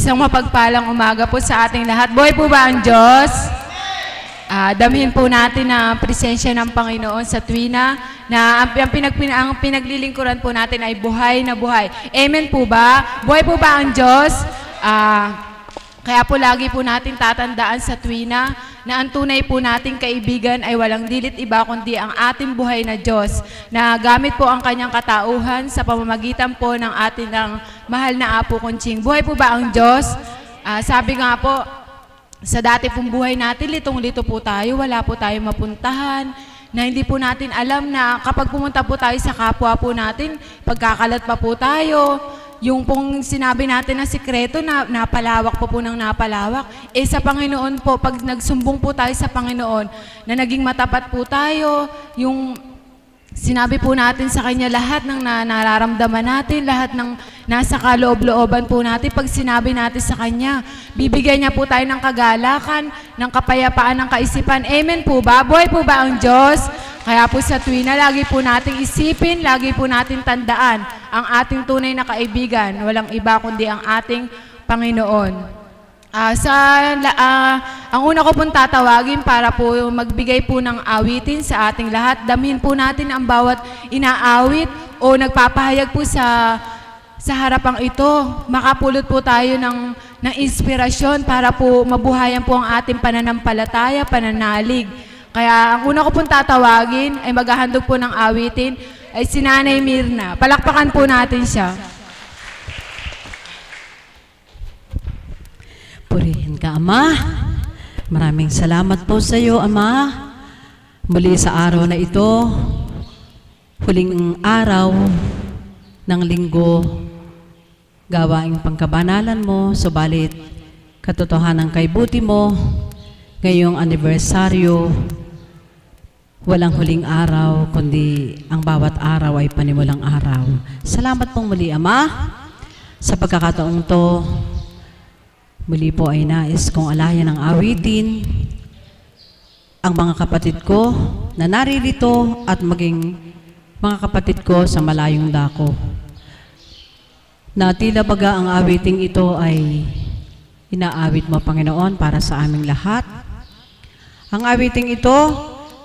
Isang mapagpalang umaga po sa ating lahat. Buhay po ba ang Diyos? Damhin po natin ang presensya ng Panginoon sa tuwina na ang pinaglilingkuran po natin ay buhay na buhay. Amen po ba? Buhay po ba ang Diyos? Kaya po lagi po natin tatandaan sa tuwina na ang tunay po nating kaibigan ay walang dilit iba kundi ang ating buhay na Diyos na gamit po ang kanyang katauhan sa pamamagitan po ng ating mahal na Apo Kunching. Buhay po ba ang Diyos? Sabi nga po, sa dati pong buhay natin, litong-lito po tayo, wala po tayo mapuntahan, na hindi po natin alam na kapag pumunta po tayo sa kapwa po natin, pagkakalat pa po tayo, yung pong sinabi natin na sikreto na napalawak po ng napalawak, sa Panginoon po, pag nagsumbong po tayo sa Panginoon, na naging matapat po tayo, yung sinabi po natin sa Kanya lahat ng nararamdaman natin, lahat ng nasa kaloob-looban po natin, pag sinabi natin sa Kanya, bibigyan niya po tayo ng kagalakan, ng kapayapaan ng kaisipan. Amen po ba? Buhay po ba ang Diyos? Kaya po sa tuwina, lagi po nating isipin, lagi po natin tandaan ang ating tunay na kaibigan. Walang iba kundi ang ating Panginoon. Ang una ko pong tatawagin para po magbigay po ng awitin sa ating lahat. Damhin po natin ang bawat inaawit o nagpapahayag po sa harapang ito. Makapulot po tayo ng inspirasyon para po mabuhayan po ang ating pananampalataya, pananalig. Kaya ang una ko pong tatawagin ay maghahandog po ng awitin ay si Nanay Mirna. Palakpakan po natin siya. Purihin ka, Ama. Maraming salamat po sa iyo, Ama. Muli sa araw na ito, huling araw ng linggo, gawaing pangkabanalan mo, subalit katotohanan kay buti mo, ngayong anibersaryo, walang huling araw, kundi ang bawat araw ay panimulang araw. Salamat pong muli, Ama, sa pagkakataong to. Muli po ay nais kong alayan ng awitin ang mga kapatid ko na naririto at maging mga kapatid ko sa malayong dako. Na tila baga ang awiting ito ay inaawit mo, Panginoon, para sa aming lahat. Ang awiting ito,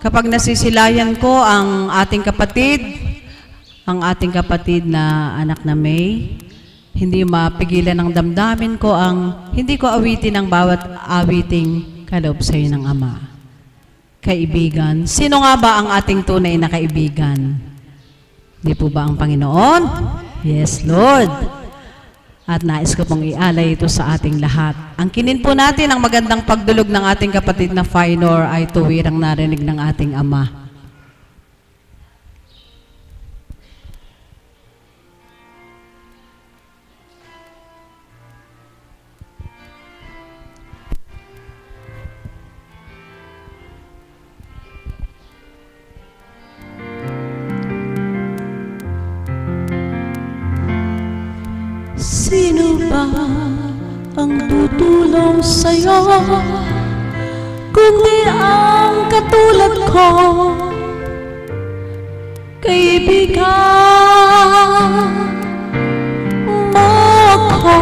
kapag nasisilayan ko ang ating kapatid na anak na May, hindi mapigilan ng damdamin ko ang hindi ko awitin ang bawat awiting kaloob sa iyo ng Ama. Kaibigan, sino nga ba ang ating tunay na kaibigan? Di po ba ang Panginoon? Yes, Lord. At nais ko pong ialay ito sa ating lahat. Angkinin po natin ang magandang pagdulog ng ating kapatid na Fainor ay tuwirang narinig ng ating Ama. Sino ba ang tutulong sa'yo kundi ang katulad ko? Kaibigan mo ko,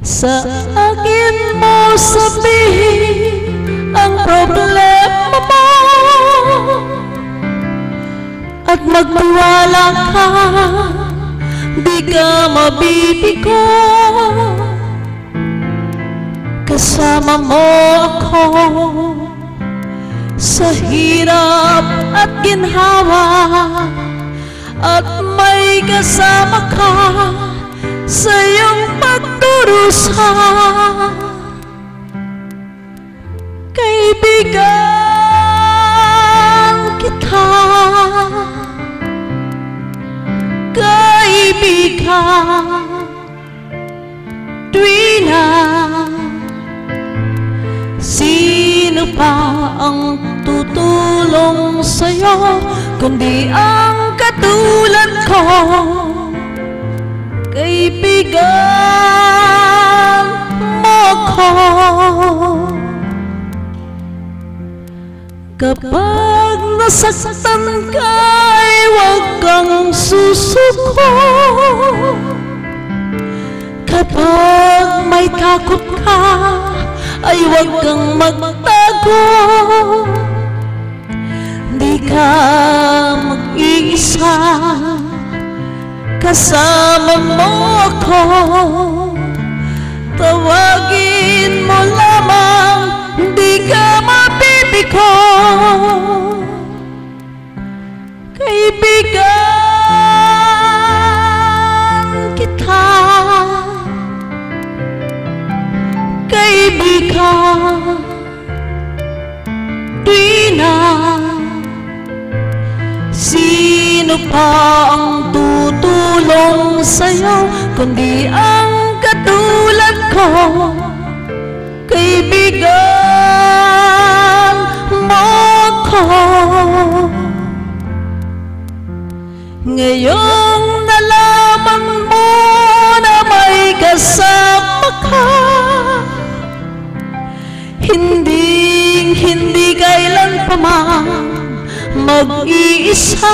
sa akin mo sabihin ang problema mo at magtiwala ka, di ka mabibigo. Kasama mo ako sa hirap at ginhawa, at may kasama ka sa iyong pagdurusa. Kaibigan kita, kaibigan, tuwina. Sino pa ang tutulong sa'yo kundi ang katulad ko? Kaibigan mo ko. Kapag nasaktan ka ay huwag kang susuko. Kapag may takot ka, ay huwag kang magtago. Di ka mag-iisa, kasama mo ako. Tawagin mo lamang, di ka mabibigo. Kaibigan kita, kaibigan, Tuwina. Sino pa ang tutulong sa'yo kundi ang katulad ko? Kaibigan mo ko. Ngayong nalaman mo na may kasama ka, hindi kailan pa man mag-iisa.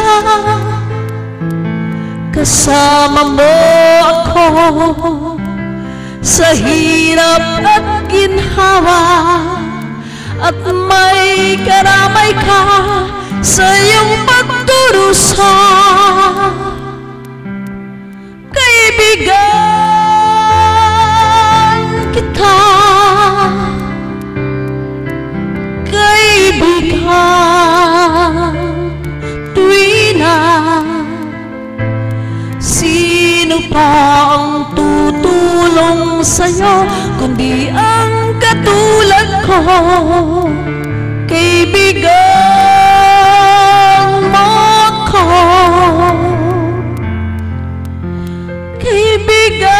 Kasama mo ako sa hirap at ginhawa, at may karamay ka sa iyong pagdurusa. Kaibigan kita, kaibigan, Tuwina. Sino pa ang tutulong sa'yo kundi ang katulad ko? Kaibigan mo ko. Kaibigan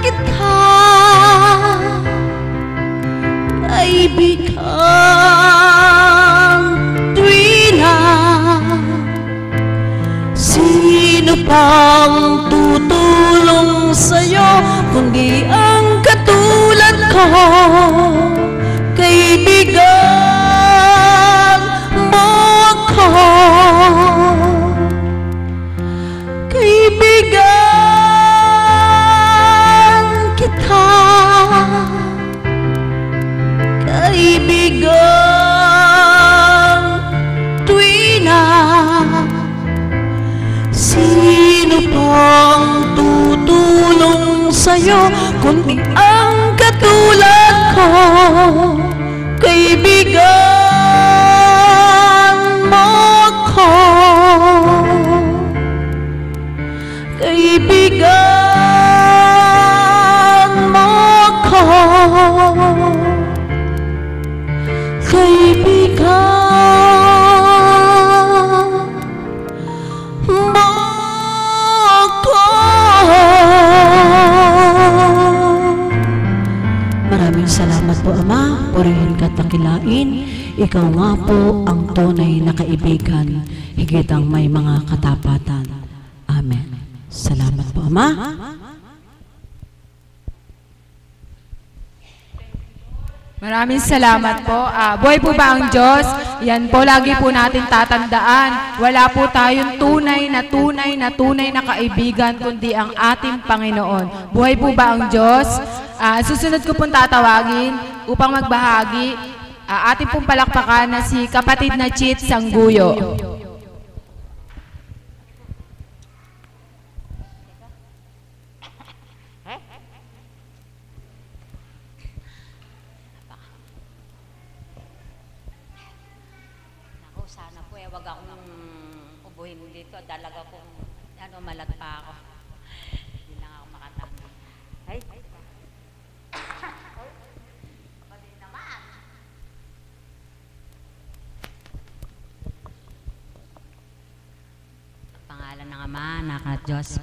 kita, kaibigan, Tuwina. Sino pang tutulong sa'yo kundi ang katulad ko? Kaibigan mo ko. Kaibigan kita, kaibigan, Tuwina. Sino pang tutulong sa'yo kundi ang katulad ko? Kaibigan mo ko. Kaibigan mo ko. Kaibigan mo ko. Maraming salamat po, Ama. Purihin ka at dakilain. Ikaw nga po ang tunay na kaibigan, higit ang may mga katapatan. Amen. Salamat po, Ama. Maraming salamat po. Buhay po ba ang Diyos? Yan po, lagi po natin tatandaan. Wala po tayong tunay na kaibigan, kundi ang ating Panginoon. Buhay po ba ang Diyos? Susunod ko pong tatawagin upang magbahagi. Ating pong palakpakan na si kapatid na Chit Sangguyo. Sana po wag akong ubuhin dito. Dalaga kong malat pa ako. Hindi lang ako makatama. Ay! Kapatid naman! Pangalan ng Ama, Anak at Diyos,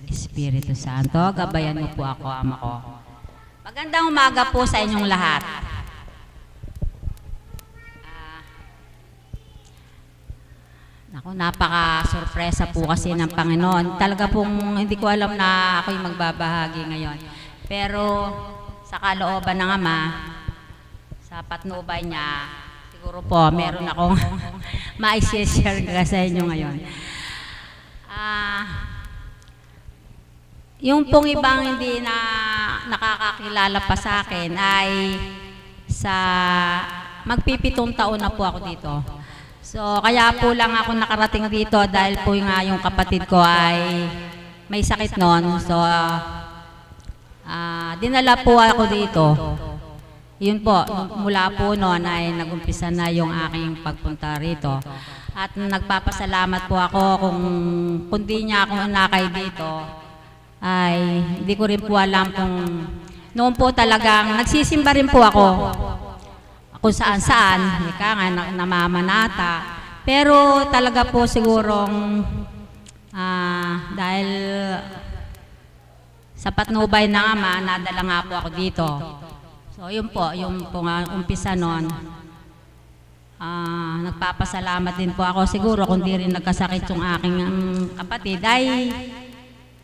Espiritu Santo, gabayan mo po ako, Ama ko. Magandang umaga po sa inyong lahat. Ako, napaka-sorpresa po kasi ng Panginoon. Talaga pong hindi ko alam na ako'y magbabahagi ngayon. Pero sa kalooban ng Ama, sa patnubay niya, siguro po meron akong ma-share sa inyo ngayon. Yung pong ibang hindi na nakakakilala pa sa akin ay sa magpipitong taon na po ako dito. So kaya po lang ako nakarating dito dahil po nga yung kapatid ko ay may sakit noon. So dinala po ako dito. Yun po, mula po noon ay nagumpisa na yung aking pagpunta rito. At nagpapasalamat po ako kung di niya ako inakay dito, ay hindi ko rin po alam kung noon po talagang nagsisimba rin po ako kung saan-saan, ika nga namamanata. Pero talaga po sigurong dahil sa patnubay ng Ama, nadala nga po ako dito. So yun po nga umpisa noon. Nagpapasalamat din po ako siguro kung di rin nagkasakit yung aking kapatid ay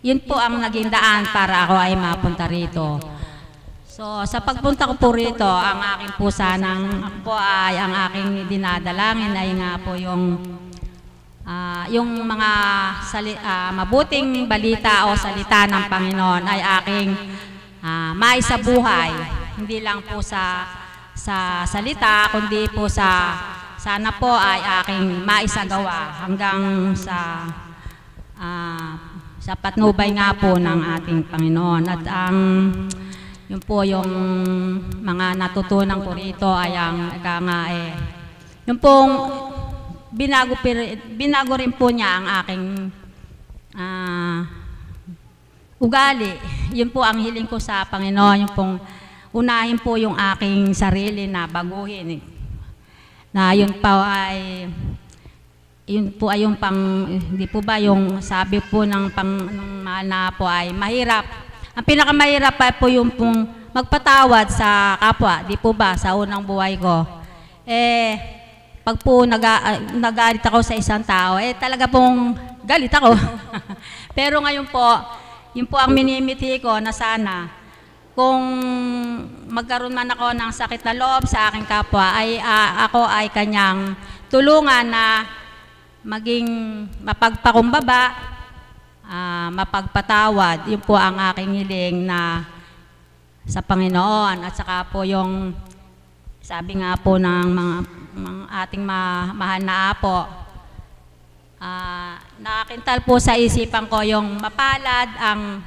yun po ang naging daan para ako ay mapunta rito. So sa pagpunta ko po rito, ang aking po sanang po ay ang aking dinadalangin ay nga po yung mga mabuting balita o salita ng Panginoon ay aking maisabuhay. Hindi lang po sa salita, kundi po sana po ay aking maisagawa hanggang sa patnubay nga po ng ating Panginoon. At yun po yung mga natutunan ko rito ay yung pong binago rin po niya ang aking ugali. Yun po ang hiling ko sa Panginoon, yung pong unahin po yung aking sarili na baguhin. Na yun po ay yung hindi po ba yung sabi po ng mahal na po ay mahirap. Ang pinakamahirap pa po yung pong magpatawad sa kapwa, di po ba, sa unang buhay ko. Pag po nagalit ako sa isang tao, talaga pong galit ako. Pero ngayon po, yun po ang minimiti ko na sana kung magkaroon man ako ng sakit na loob sa aking kapwa, ay ako ay kanyang tulungan na maging mapagpakumbaba, mapagpatawad. Yun po ang aking hiling na sa Panginoon. At saka po yung sabi nga po ng mga ating mahal na apo, nakakintal po sa isipan ko yung mapalad ang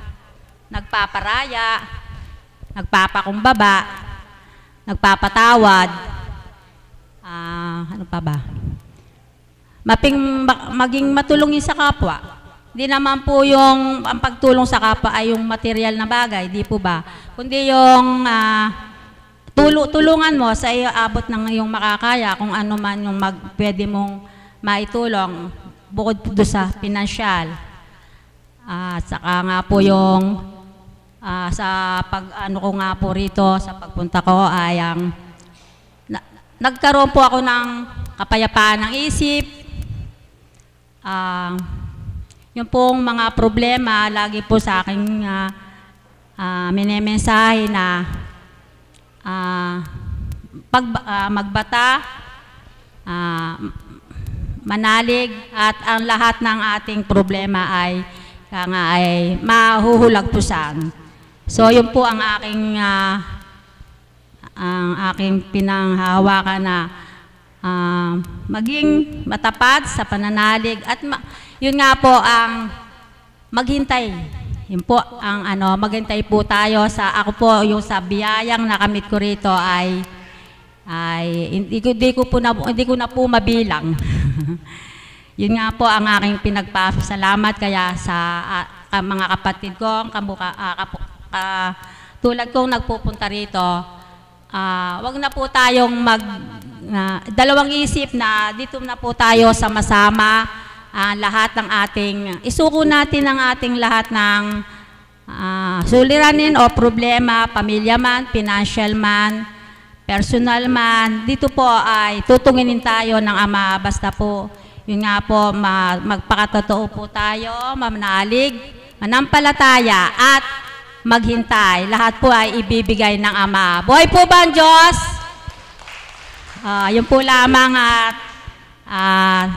nagpaparaya, nagpapakumbaba, nagpapatawad, ano pa ba? Maging matulungin sa kapwa. Hindi naman po yung ang pagtulong sa kapwa ay yung material na bagay, di po ba? Kundi yung tulungan mo sa iyo abot ng iyong makakaya kung ano man yung pwede mong maitulong bukod po sa pinansyal. Saka nga po yung sa ano ko nga po rito, sa pagpunta ko ay nagkaroon po ako ng kapayapaan ng isip. Yung pong mga problema, lagi po sa akin minimensahe na magbata, manalig, at ang lahat ng ating problema ay mahuhulagpusan. So yun po ang aking pinanghahawakan na maging matapat sa pananalig at yun nga po ang maghintay. Yun po ang maghintay po tayo ako po yung sa biyayang nakamit ko rito ay hindi ko na po mabilang. Yun nga po ang aking pinagpasalamat kaya sa mga kapatid ko, tulad kong nagpupunta rito, wag na po tayong dalawang isip na dito na po tayo sama-sama, lahat ng isuko natin ang ating lahat ng suliranin o problema, pamilya man, financial man, personal man, dito po ay tutunginin tayo ng Ama, basta po, yun nga po, magpakatotoo po tayo, mamanalig, manampalataya at maghintay. Lahat po ay ibibigay ng Ama. Buhay po ba ang Diyos? Yun po lamang at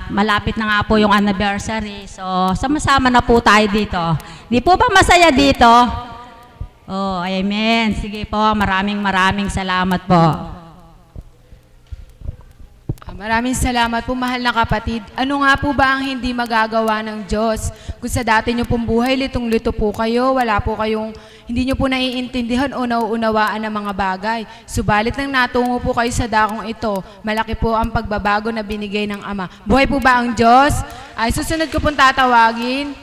malapit na nga po yung anniversary. So, sama-sama na po tayo dito. Di po ba masaya dito? Oh, amen. Sige po, maraming salamat po. Maraming salamat po, mahal na kapatid. Ano nga po ba ang hindi magagawa ng Diyos? Kung sa dati nyo pong buhay, litong-lito po kayo, wala po kayong, hindi nyo po naiintindihan o nauunawaan ng mga bagay. Subalit nang natungo po kayo sa dakong ito, malaki po ang pagbabago na binigay ng Ama. Buhay po ba ang Diyos? Ay, susunod ko pong tatawagin,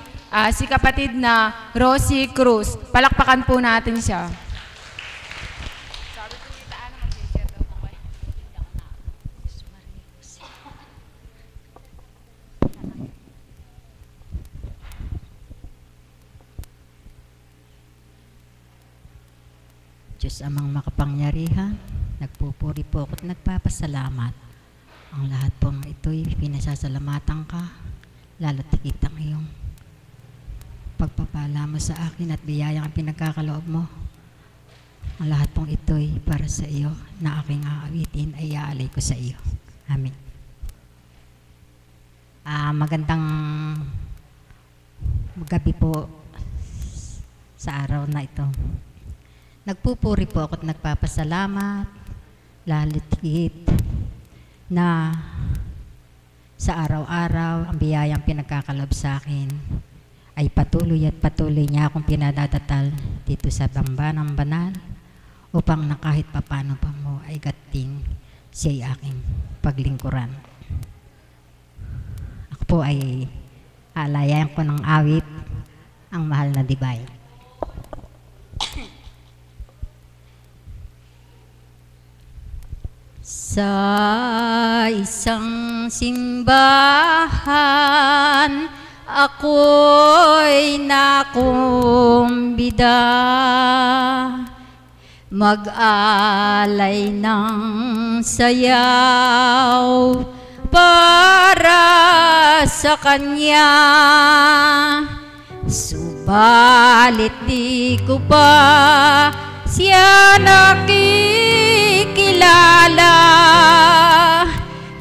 si kapatid na Rosie Cruz. Palakpakan po natin siya. Diyos amang makapangyarihan, nagpupuri po ako at nagpapasalamat. Ang lahat pong ito'y pinasasalamatan ka, lalo't higit ang iyong pagpapala mo sa akin at biyayang ang pinagkakaloob mo. Ang lahat pong ito'y para sa iyo na aking aawitin ay iaalay ko sa iyo. Amen. Magandang gabi po sa araw na ito. Nagpupuri po ako at nagpapasalamat, lalo't higit na sa araw-araw ang biyayang pinagkakalob sa akin ay patuloy niya akong pinadadatal dito sa Bambanang Banal upang na kahit papano pa mo ay gating siya'y aking paglingkuran. Ako po ay alayan ko ng awit ang mahal na Dibay. Sa isang simbahan, ako'y nakumbida, mag-alay ng sayaw para sa Kanya. Subalit di ko pa siya nakikilala,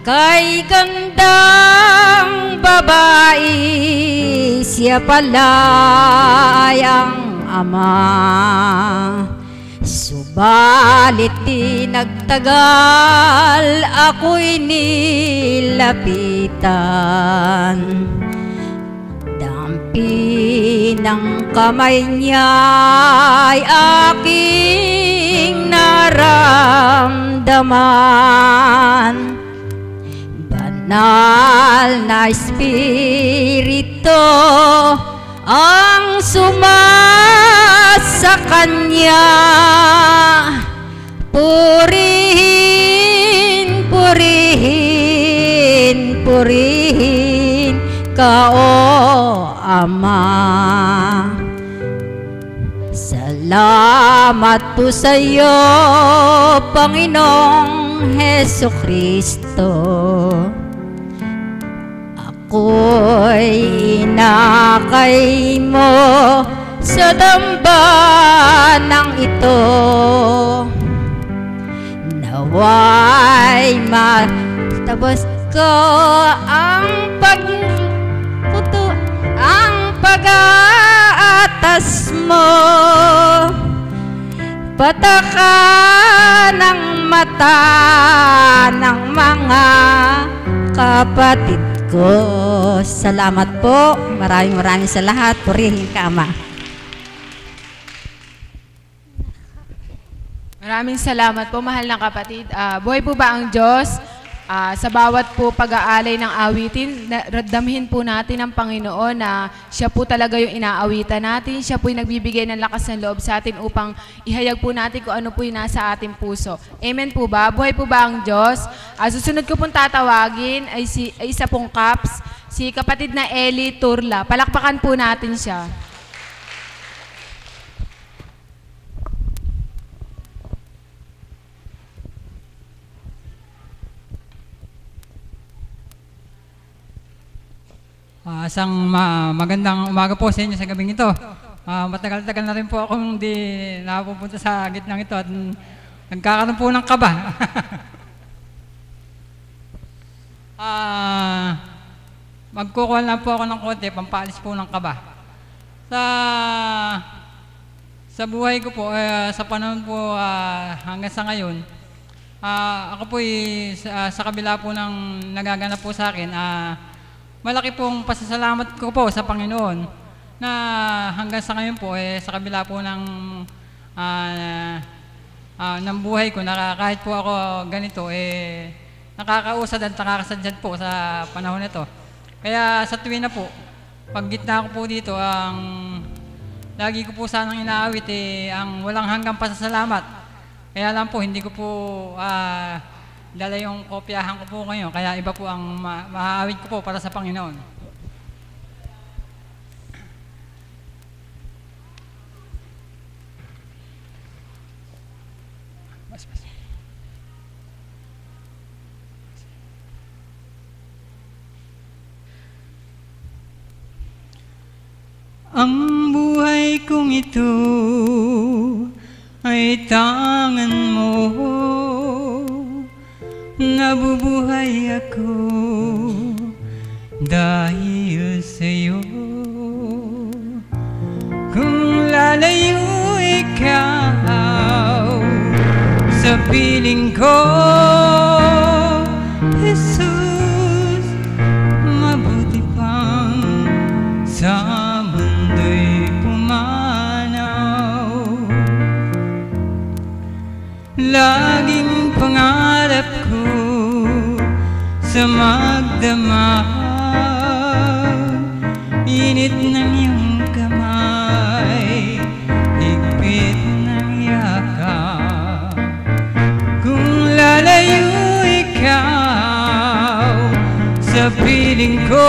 kay gandang babae siya pala ay ang Ama. Subalit di nagtagal, ako'y nilapitan. Dampi ng kamay niya ay aking naramdaman. Banal na Espiritu ang sa Kanya. Purihin, purihin, purihin ka, o Ama. Salamat po sa iyo, Panginoong Hesukristo. Ako'y inakay mo sa dambanang ito. Naway matabas ko ang pag-aatas mo. Pataka ng mata ng mga kapatid ko. Salamat po. Maraming sa lahat. Purihin ka, Ama. Maraming salamat po, mahal na kapatid. Buhay po ba ang Diyos? Sa bawat po pag-aalay ng awitin, damhin po natin ang Panginoon na siya po talaga yung inaawitan natin. Siya po yung nagbibigay ng lakas ng loob sa atin upang ihayag po natin kung ano po yung nasa ating puso. Amen po ba? Buhay po ba ang Diyos? Susunod ko pong tatawagin ay isa pong Caps, si kapatid na Eli Turla. Palakpakan po natin siya. Isang magandang umaga po sa inyo sa gabing ito. Matagal-tagal na rin po akong hindi napupunta sa gitnang ito at nagkakaroon po ng kaba. magkukuha lang po ako ng konti, pampalis po ng kaba. Sa buhay ko po, sa panahon po hanggang sa ngayon, ako po sa kabila po ng nagaganap po sa akin, malaki pong pasasalamat ko po sa Panginoon na hanggang sa ngayon po, sa kabila po ng buhay ko, na kahit po ako ganito, nakakausad at nakakasadyad po sa panahon na ito. Kaya sa tuwing na po, pag gitna ko po dito, lagi ko po sanang inaawit ang walang hanggang pasasalamat. Kaya lang po, hindi ko po dala yung kopyahan ko po ngayon. Kaya iba po ang maaawit ko po para sa Panginoon. Ang buhay kong ito ay tangan mo, nabubuhay ako dahil sa'yo. Kung lalayo ikaw sa piling ko, Jesus, mabuti pang sa mundo'y pumanaw. Laging pangarap ko sa magdamag, init ng iyong kamay, higpit ng yakap. Kung lalayo ikaw sa piling ko,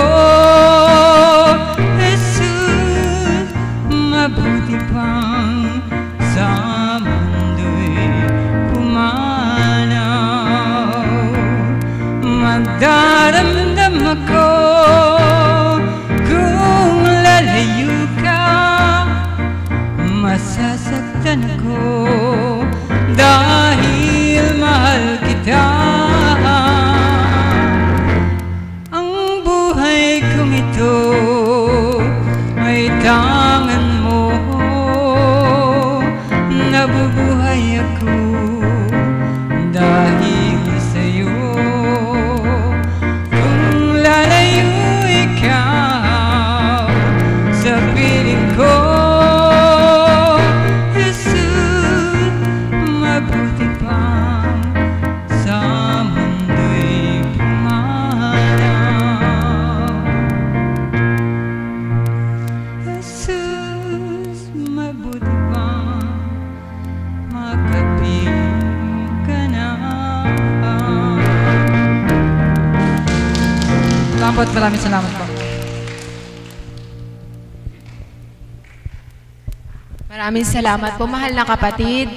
Jesus, mabuti pang sa mundo'y pumanaw. Magdaramdam ako kung lalayo ka, masasaktan ako dahil mahal kita. Ang buhay kong ito ay tangan mo, nabubuhay ako dahil sa'yo. Kung lalayo ikaw sa piling ko, Jesus, mabuti pang sa mundo'y pumanaw. Jesus, mabuti pang makapiling ka na. Maraming salamat po. Maraming salamat po, mahal na kapatid.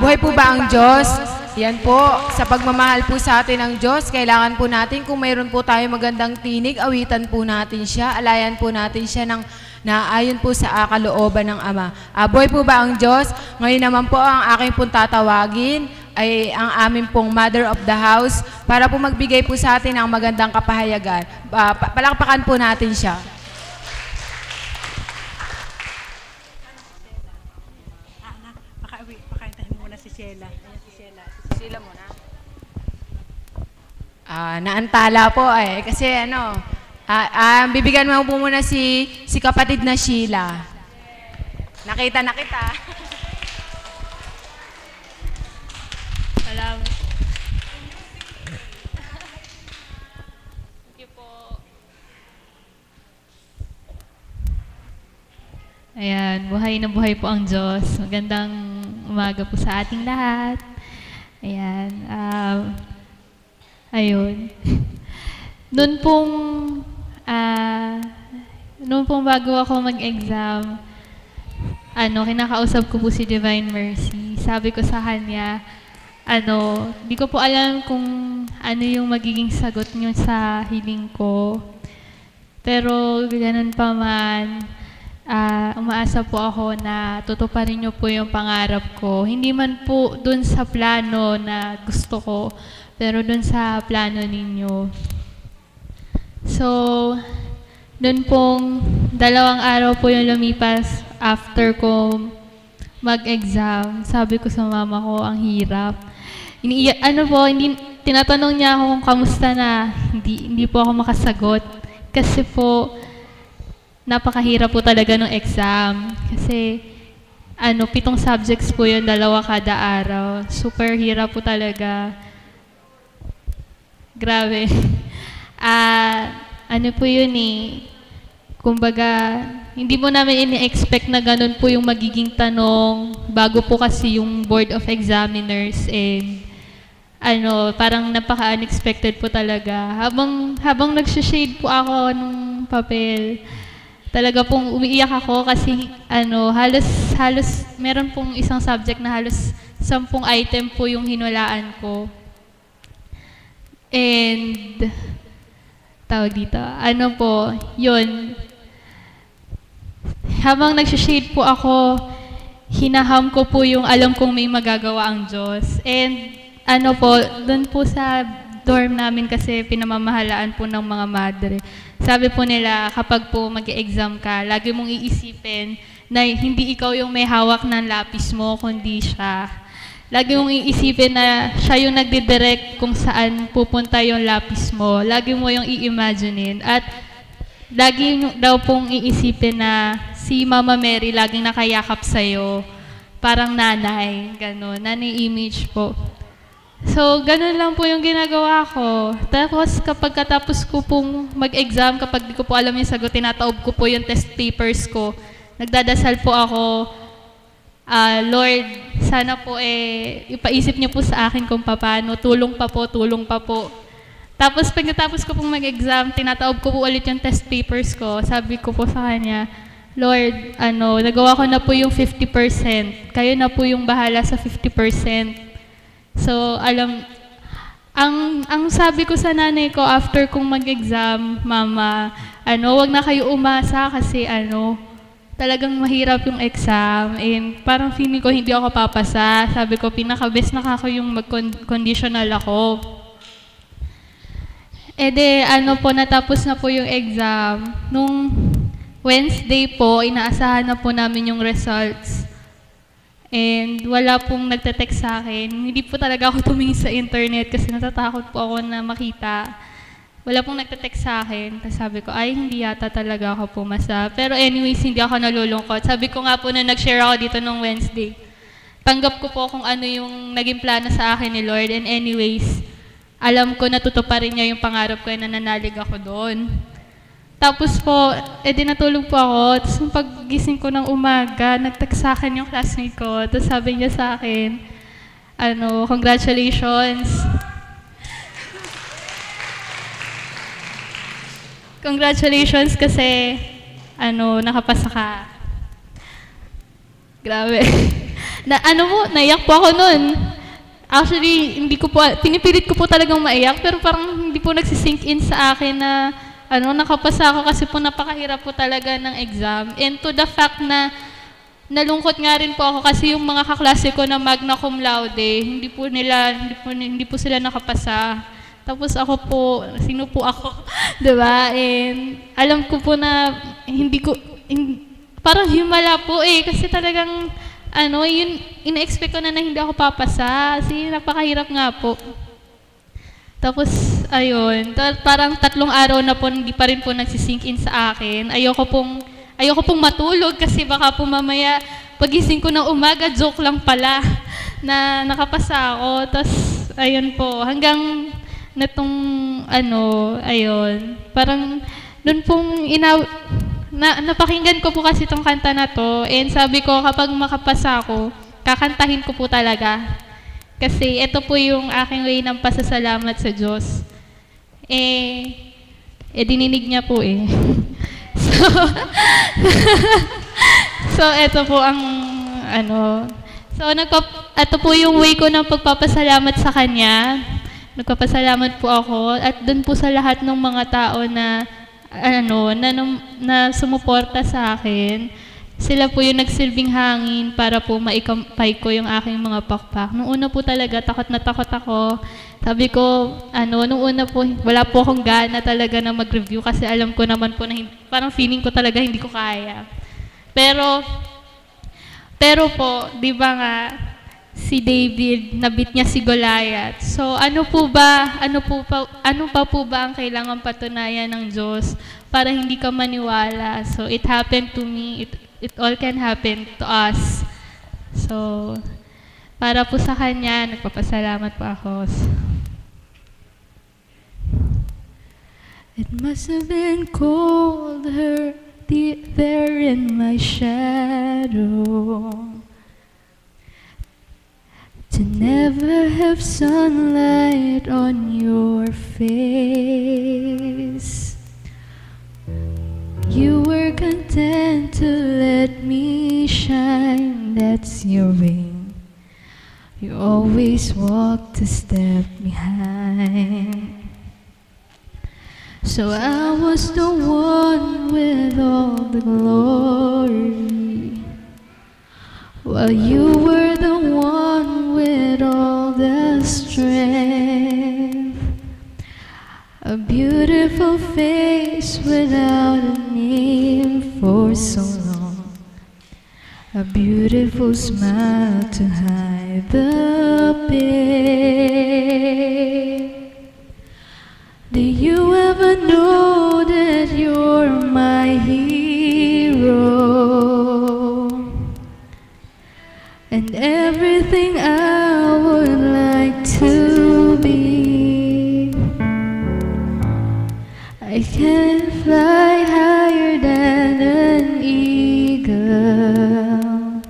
Buhay po ba ang Diyos? Yan po, sa pagmamahal po sa atin ng Diyos, kailangan po natin, kung mayroon po tayo magandang tinig, awitan po natin siya, alayan po natin siya ng naayon po sa kalooban ng Ama. Buhay po ba ang Diyos? Ngayon naman po ang aking pong tatawagin ay ang aming pong Mother of the House para po magbigay po sa atin ng magandang kapahayagan. Palakpakan po natin siya. Pakaintahin mo muna si Sheila. Ayan si Sheila. Si Sheila muna. Naantala po kasi bibigyan mo po muna si kapatid na Sheila. Nakita na kita. Salamat. Thank you po. Ayan, buhay na buhay po ang Diyos. Magandang umaga po sa ating lahat. Ayan. Ayun. Noon pong bago ako mag-exam, kinakausap ko po si Divine Mercy. Sabi ko sa kanya, di ko po alam kung ano yung magiging sagot niyo sa hiling ko. Pero ganun pa man, umaasa po ako na tutuparin niyo po yung pangarap ko. Hindi man po dun sa plano na gusto ko, pero dun sa plano ninyo. So, noon pong 2 araw po yung lumipas after ko mag-exam. Sabi ko sa mama ko, ang hirap. Tinatanong niya ako kung kamusta na. Hindi po ako makasagot. Kasi po, napakahirap po talaga ng exam. Kasi, 7 subjects po yun, 2 kada araw. Super hirap po talaga. Grabe. Ano po yun eh. Kumbaga, hindi mo namin ini-expect na ganun po yung magiging tanong bago po kasi yung Board of Examiners and parang napaka-unexpected po talaga. Habang nag-shade po ako nung papel, talaga pong umiiyak ako kasi halos meron pong isang subject na halos 10 item po yung hinulaan ko. And tawag dito, yun. Habang nag-shade po ako, hinaham ko po yung alam kong may magagawa ang Diyos. And doon po sa dorm namin kasi pinamamahalaan po ng mga madre. Sabi po nila, kapag po mag-exam ka, lagi mong iisipin na hindi ikaw yung may hawak ng lapis mo, kundi siya. Lagi mong iisipin na siya yung nagdidirect kung saan pupunta yung lapis mo. Lagi mo yung i-imaginein. At lagi daw pong iisipin na si Mama Mary laging nakayakap sa'yo. Parang nanay, gano'n. Nanay image po. So, gano'n lang po yung ginagawa ko. Tapos, kapag katapos ko pong mag-exam, kapag di ko po alam yung sagot, tinataob ko po yung test papers ko. Nagdadasal po ako, Lord, sana po ipaisip niyo po sa akin kung paano. Tulong pa po. Tapos, pagkatapos ko pong mag-exam, tinataob ko po ulit yung test papers ko. Sabi ko po sa kanya, Lord, nagawa ko na po yung 50%. Kayo na po yung bahala sa 50%. So, ang sabi ko sa nanay ko after kong mag-exam, Mama, wag na kayo umasa kasi talagang mahirap yung exam. And parang feeling ko hindi ako papasa. Sabi ko, pinaka-best na ako yung mag-conditional ako. Natapos na po yung exam. Nung Wednesday po, inaasahan na po namin yung results. And wala pong nagte-text sa akin. Hindi po talaga ako tumingin sa internet kasi natatakot po ako na makita. Wala pong nagte-text sa akin. Tapos sabi ko, hindi yata talaga ako pumasa. Pero anyways, hindi ako nalulungkot. Sabi ko nga po na nag-share ako dito nung Wednesday. Tanggap ko po kung ano yung naging plano sa akin ni Lord. And anyways, alam ko natutuparin niya yung pangarap ko na nananalig ako doon. Tapos po, natulog po ako. Tapos nung paggising ko ng umaga, nag-text sa akin yung classmate ko. Tapos sabi niya sa akin, congratulations. Congratulations kasi, nakapasa ka. Grabe. Naiyak po ako nun. Actually, pinipilit ko po talagang maiyak, pero parang hindi po nagsisink in sa akin na, nakapasa ako kasi po napakahirap po talaga ng exam. And to the fact na nalungkot nga rin po ako kasi yung mga kaklase ko na magna cum laude, hindi po sila nakapasa. Tapos ako po, sino po ako, diba? And alam ko po na parang himala po kasi talagang, ina-expect ko na hindi ako papasa kasi napakahirap nga po. Tapos, ayun, parang 3 araw na po, hindi pa rin po nagsisink in sa akin. Ayoko pong matulog kasi baka po mamaya pagising ko ng umaga, joke lang pala na nakapasa ako. Tapos, ayun po, hanggang ayun, parang doon pong napakinggan ko po kasi itong kanta na to. And sabi ko, kapag makapasa ako, kakantahin ko po talaga. Kasi ito po yung aking way ng pasasalamat sa Diyos. Dininig niya po So, ito po ang ito po yung way ko ng pagpapasalamat sa Kanya. Nagpapasalamat po ako at doon po sa lahat ng mga tao na sumuporta sa akin. Sila po yung nagsilbing hangin para po maikampay ko yung aking mga pakpak. Nung una po talaga, takot na takot ako. Sabi ko, nung una po, wala po akong gana talaga na mag-review kasi alam ko naman po na parang feeling ko talaga hindi ko kaya. Pero po, di ba nga, si David, nabit niya si Goliath. So, ano pa po ba ang kailangan patunayan ng Diyos para hindi ka maniwala? So, it happened to me. It all can happen to us. So, para po sa Kanya, nagpapasalamat po ako. It must have been cold there in my shadow, to never have sunlight on your face. You were content to let me shine, that's your way. You always walked a step behind. So I was the one with all the glory, while you were the one with all the strength. A beautiful face without a name for so long, a beautiful smile to hide the pain. Do you ever know that you're my hero, and everything I would like to be? I can fly higher than an eagle,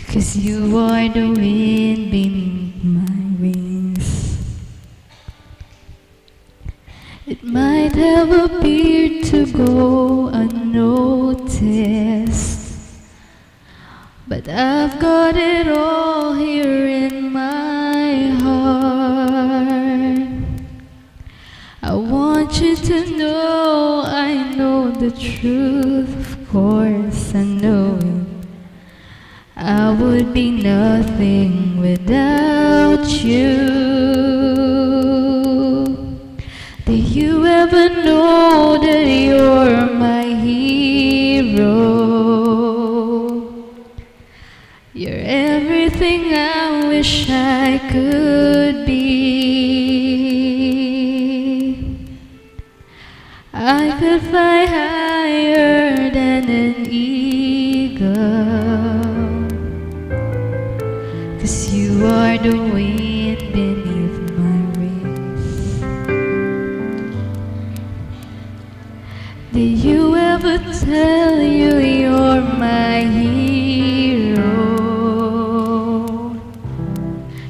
'cause you are the wind beneath my wings. It might have appeared to go unnoticed, but I've got it all here in my heart. I want you to know I know the truth, of course I know it. I would be nothing without you. Do you ever know that you're my hero? You're everything I wish I could be. I could fly higher than an eagle, 'cause you are the wind beneath my wings. Did you ever tell you you're my hero?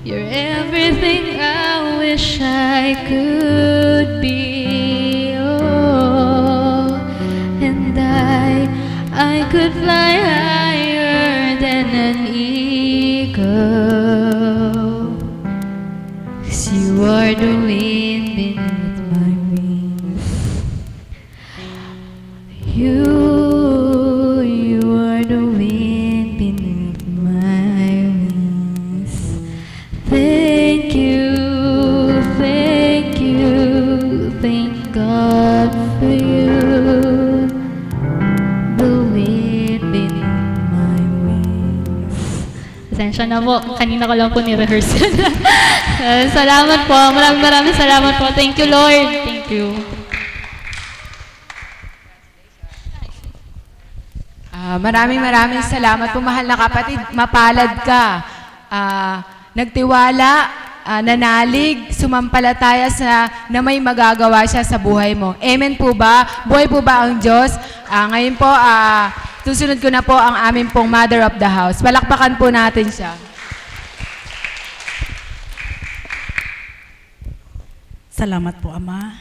You're everything I wish I could be. I could fly higher than an eagle, 'cause you are the wind beneath my wings. You are the wind beneath my wings. Thank you, thank God for you. Pasensya na po, kanina ko lang po ni-rehearse. Salamat po, maraming salamat po. Thank you, Lord. Thank you. Maraming salamat po, mahal na kapatid. Mapalad ka. Nagtiwala, nanalig, sumampalataya na may magagawa siya sa buhay mo. Amen po ba? Buhay po ba ang Diyos? Ngayon po, susunod ko na po ang aming pong Mother of the House. Palakpakan po natin siya. Salamat po, Ama.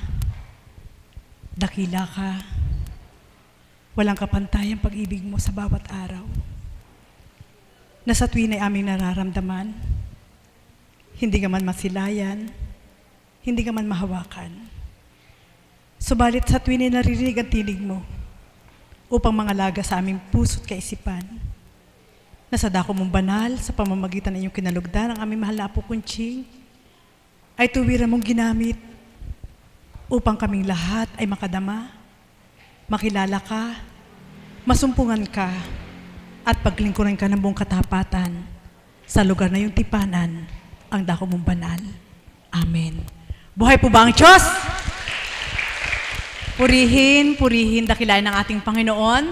Dakila ka. Walang kapantay ang pag-ibig mo sa bawat araw. Na sa tuwin ay aming nararamdaman. Hindi ka man masilayan, hindi ka man mahawakan. Subalit sa tuwin ay naririnig ang tinig mo. upang mangalaga sa aming puso't kaisipan. Na sa dako mong banal, sa pamamagitan ng iyong kinalugdan, ang aming mahal na Apo Kunching, ay tuwiran mong ginamit upang kaming lahat ay makadama, makilala ka, masumpungan ka, at paglingkuran ka ng buong katapatan sa lugar na iyong tipanan, ang dako mong banal. Amen. Buhay po ba ang Diyos? Purihin, purihin, dakilain ng ating Panginoon.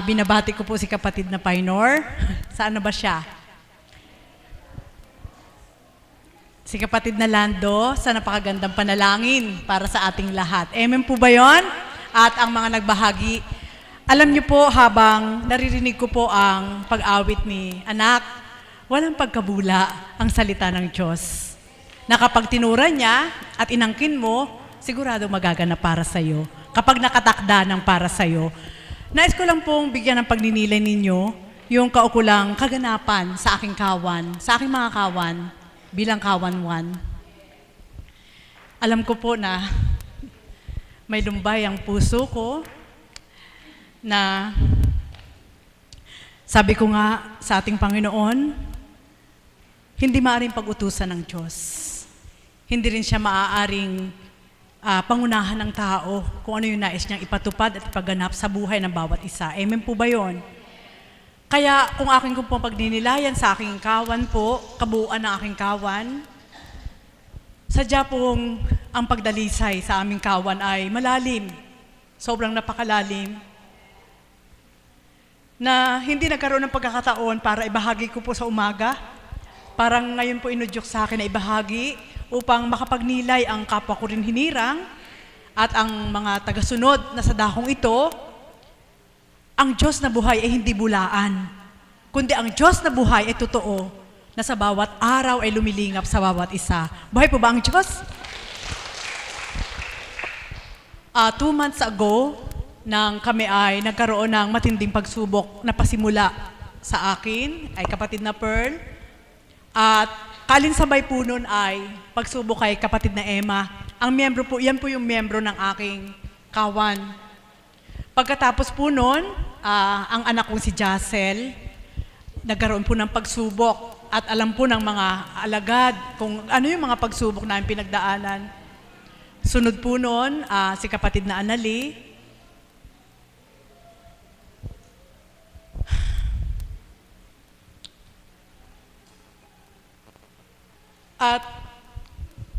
Binabati ko po si kapatid na Painor. Saan na ba siya? Si kapatid na Lando, sa napakagandang panalangin para sa ating lahat. Amen po ba yon? At ang mga nagbahagi, alam niyo po, habang naririnig ko po ang pag-awit ni anak, walang pagkabula ang salita ng Diyos. Na kapag tinuran niya at inangkin mo, sigurado magaganap para sa iyo. Kapag nakatakda ng para sa iyo. Nais ko lang pong bigyan ng pagninilay ninyo yung kaukulang kaganapan sa aking kawan, sa aking mga kawan, bilang kawan 1. Alam ko po na may lumbay ang puso ko, na sabi ko nga sa ating Panginoon, hindi maaaring pag-utusan ng Diyos. Hindi rin siya maaaring pangunahan ng tao kung ano yung nais niyang ipatupad at ipaganap sa buhay ng bawat isa. Amen po ba yun? Kaya kung aking kung pagdinilayan sa aking kawan po, kabuuan ng aking kawan, sadya pong ang pagdalisay sa aming kawan ay malalim, sobrang napakalalim, na hindi nagkaroon ng pagkakataon para ibahagi ko po sa umaga. Parang ngayon po inudyok sa akin na ibahagi upang makapagnilay ang kapwa ko rin hinirang at ang mga tagasunod na sa dakong ito. Ang Diyos na buhay ay hindi bulaan, kundi ang Diyos na buhay ay totoo, na sa bawat araw ay lumilingap sa bawat isa. Buhay po ba ang Diyos? 2 months ago, nang kami ay nagkaroon ng matinding pagsubok na pasimula sa akin, ay kapatid na Pearl, at kalinsabay po nun ay pagsubok kay kapatid na Emma. Ang miyembro po, yan po yung miyembro ng aking kawan. Pagkatapos po nun, ang anak kong si Jacel, nagkaroon po ng pagsubok at alam po ng mga alagad kung ano yung mga pagsubok na pinagdaanan. Sunod po nun, si kapatid na Anali. At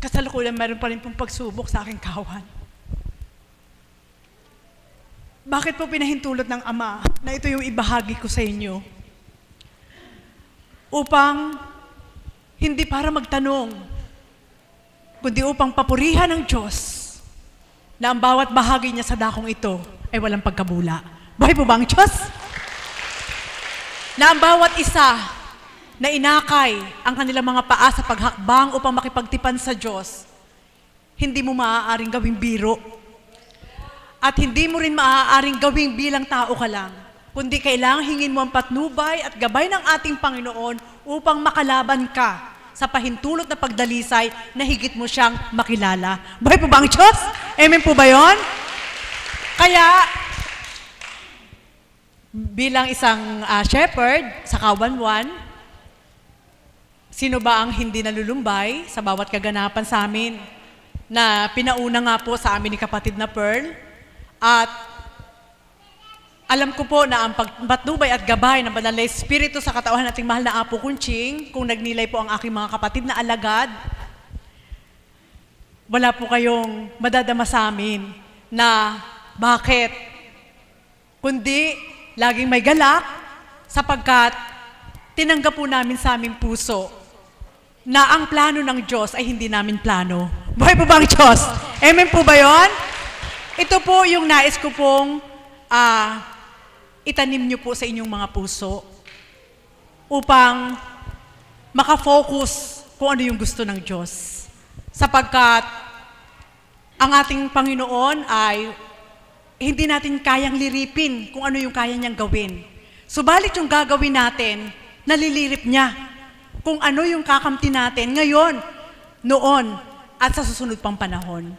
kasalukuyan meron pa rin pong pagsubok sa aking kawan. Bakit po pinahintulot ng Ama na ito yung ibahagi ko sa inyo? Upang hindi para magtanong, kundi upang papurihan ng Diyos na ang bawat bahagi niya sa dakong ito ay walang pagkabula. Buhay po ba ang Diyos? Na ang bawat isa na inakay ang kanilang mga paa sa paghakbang upang makipagtipan sa Diyos, hindi mo maaaring gawing biro. At hindi mo rin maaaring gawing bilang tao ka lang, kundi kailangang hingin mo ang patnubay at gabay ng ating Panginoon upang makalaban ka sa pahintulot na pagdalisay na higit mo siyang makilala. Buhay po ba ang Diyos? Amen po ba yun? Kaya, bilang isang shepherd sa kawan 1, sino ba ang hindi nalulumbay sa bawat kaganapan sa amin na pinauna nga po sa amin ni kapatid na Pearl? At alam ko po na ang pagpatnubay at gabay ng Banal na Espiritu sa katawan nating mahal na Apo Kunching, kung nagnilay po ang aking mga kapatid na alagad, wala po kayong madadama sa amin na bakit? Kundi laging may galak sapagkat tinanggap po namin sa aming puso na ang plano ng Diyos ay hindi namin plano. Buhay po ba ang Diyos? Amen po ba yun? Ito po yung nais ko pong itanim nyo po sa inyong mga puso upang makafocus kung ano yung gusto ng Diyos. Sapagkat ang ating Panginoon ay hindi natin kayang liripin kung ano yung kaya niyang gawin. Subalit yung gagawin natin, nalilirip niya kung ano yung kakamti natin ngayon, noon, at sa susunod pang panahon.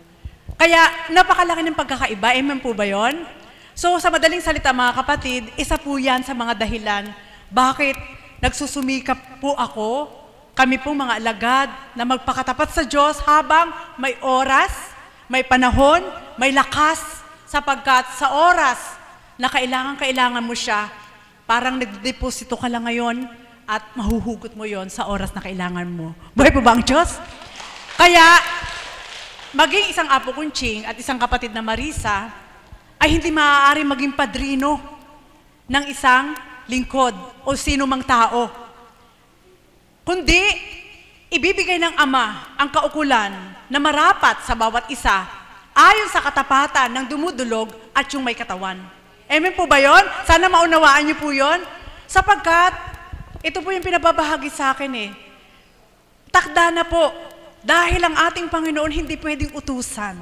Kaya napakalaki ng pagkakaiba. Amen po ba yun? So sa madaling salita mga kapatid, isa po yan sa mga dahilan bakit nagsusumikap po ako, kami po mga alagad na magpakatapat sa Diyos habang may oras, may panahon, may lakas, sapagkat sa oras na kailangan mo siya, parang nagdeposito ka lang ngayon at mahuhugot mo yon sa oras na kailangan mo. Buhay po ba ang Diyos? Kaya, maging isang Apo Kunching at isang kapatid na Marisa, ay hindi maaari maging padrino ng isang lingkod o sino mang tao. Kundi, ibibigay ng Ama ang kaukulan na marapat sa bawat isa ayon sa katapatan ng dumudulog at yung may katawan. Amen po ba yun? Sana maunawaan niyo po yun. Sapagkat, ito po yung pinababahagi sa akin eh. Takda na po, dahil ang ating Panginoon hindi pwedeng utusan.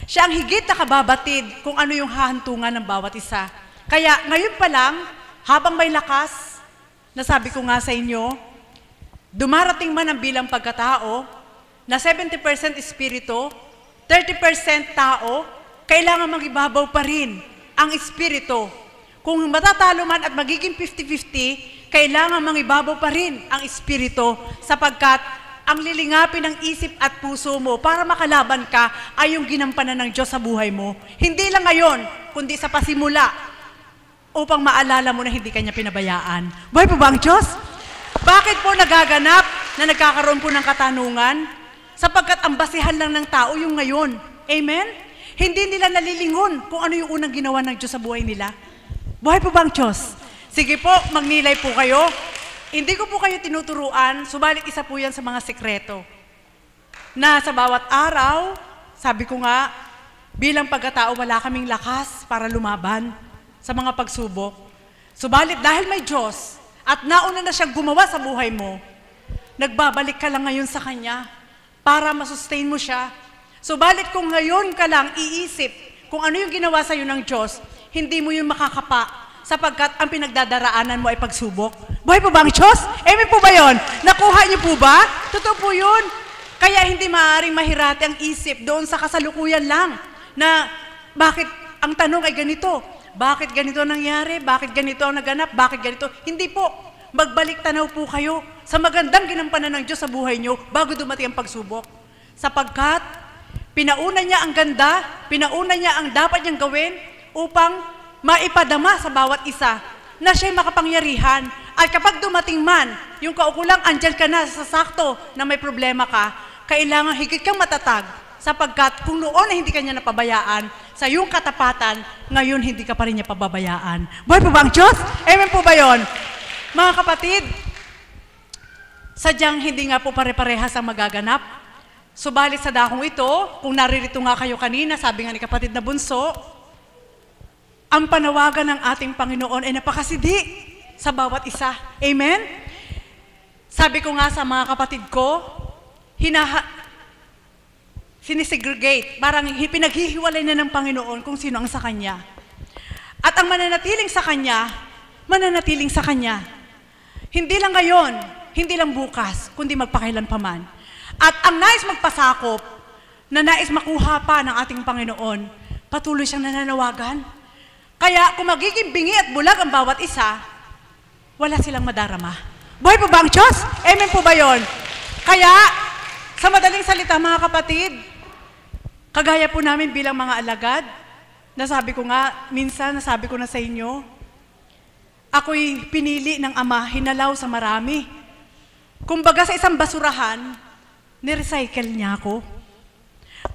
Siya ang higit na kababatid kung ano yung hahantungan ng bawat isa. Kaya ngayon pa lang, habang may lakas, nasabi ko nga sa inyo, dumarating man ang bilang pagkatao, na 70% espiritu, 30% tao, kailangan magibabaw pa rin ang espiritu. Kung matatalo man at magiging 50-50, kailangan mangibabaw pa rin ang espiritu sapagkat ang lilingapin ng isip at puso mo para makalaban ka ay yung ginampanan ng Diyos sa buhay mo. Hindi lang ngayon, kundi sa pasimula upang maalala mo na hindi kanya pinabayaan. Buhay po ba ang Diyos? Bakit po nagaganap na nagkakaroon po ng katanungan? Sapagkat ang basihan lang ng tao yung ngayon. Amen? Hindi nila nalilingon kung ano yung unang ginawa ng Diyos sa buhay nila. Buhay po ba ang Diyos? Sige po, magnilay po kayo. Hindi ko po kayo tinuturuan, subalit isa po yan sa mga sekreto. Na sa bawat araw, sabi ko nga, bilang pagkatao wala kaming lakas para lumaban sa mga pagsubok. Subalit dahil may Diyos at nauna na siyang gumawa sa buhay mo, nagbabalik ka lang ngayon sa Kanya para masustain mo siya. Subalit kung ngayon ka lang iisip kung ano yung ginawa sa iyo ng Diyos, hindi mo yun makakapa sapagkat ang pinagdadaraanan mo ay pagsubok. Buhay po ba ang Diyos? Amen po ba yun? Nakuha niyo po ba? Totoo po yun. Kaya hindi maaaring mahirati ang isip doon sa kasalukuyan lang na bakit ang tanong ay ganito? Bakit ganito nangyari? Bakit ganito ang naganap? Bakit ganito? Hindi po. Magbalik tanaw po kayo sa magandang ginampanan ng Diyos sa buhay niyo bago dumating ang pagsubok. Sapagkat pinauna niya ang ganda, pinauna niya ang dapat niyang gawin upang maipadama sa bawat isa na siya'y makapangyarihan. At kapag dumating man, yung kaukulang andyan ka na sa sakto na may problema ka, kailangan higit kang matatag sapagkat kung noon ay hindi ka niya napabayaan, sa iyong katapatan, ngayon hindi ka pa rin niya pababayaan. Buhay po ba ang Diyos? Amen po ba yun? Mga kapatid, sadyang hindi nga po pare-parehas ang magaganap. Subalit sa dakong ito, kung naririto nga kayo kanina, sabi nga ni kapatid na bunso, ang panawagan ng ating Panginoon ay napakasidi sa bawat isa. Amen? Sabi ko nga sa mga kapatid ko, sinisegregate, parang pinaghihiwalay na ng Panginoon kung sino ang sa Kanya. At ang mananatiling sa Kanya, mananatiling sa Kanya. Hindi lang ngayon, hindi lang bukas, kundi magpakailanpaman. At ang nais magpasakop, na nais makuha pa ng ating Panginoon, patuloy siyang nananawagan. Kaya kung magiging bingi at bulag ang bawat isa, wala silang madarama. Buhay po ba ang Diyos? Amen po ba yun? Kaya, sa madaling salita mga kapatid, kagaya po namin bilang mga alagad, nasabi ko nga, minsan nasabi ko na sa inyo, ako'y pinili ng Ama, hinalaw sa marami. Kumbaga sa isang basurahan, nirecycle niya ako.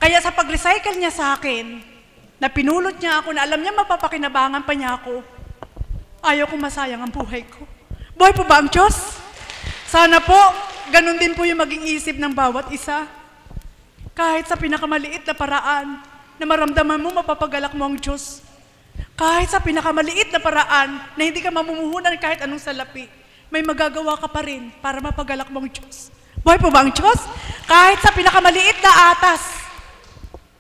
Kaya sa pag-recycle niya sa akin, na pinulot niya ako, na alam niya mapapakinabangan pa niya ako, ayaw kong masayang ang buhay ko. Buhay po ba ang Diyos? Sana po, ganun din po yung maging isip ng bawat isa. Kahit sa pinakamaliit na paraan, na maramdaman mo, mapapagalak mo ang Diyos. Kahit sa pinakamaliit na paraan, na hindi ka mamumuhunan kahit anong salapi, may magagawa ka pa rin para mapagalak mo ang Diyos. Buhay po ba ang Diyos? Kahit sa pinakamaliit na atas,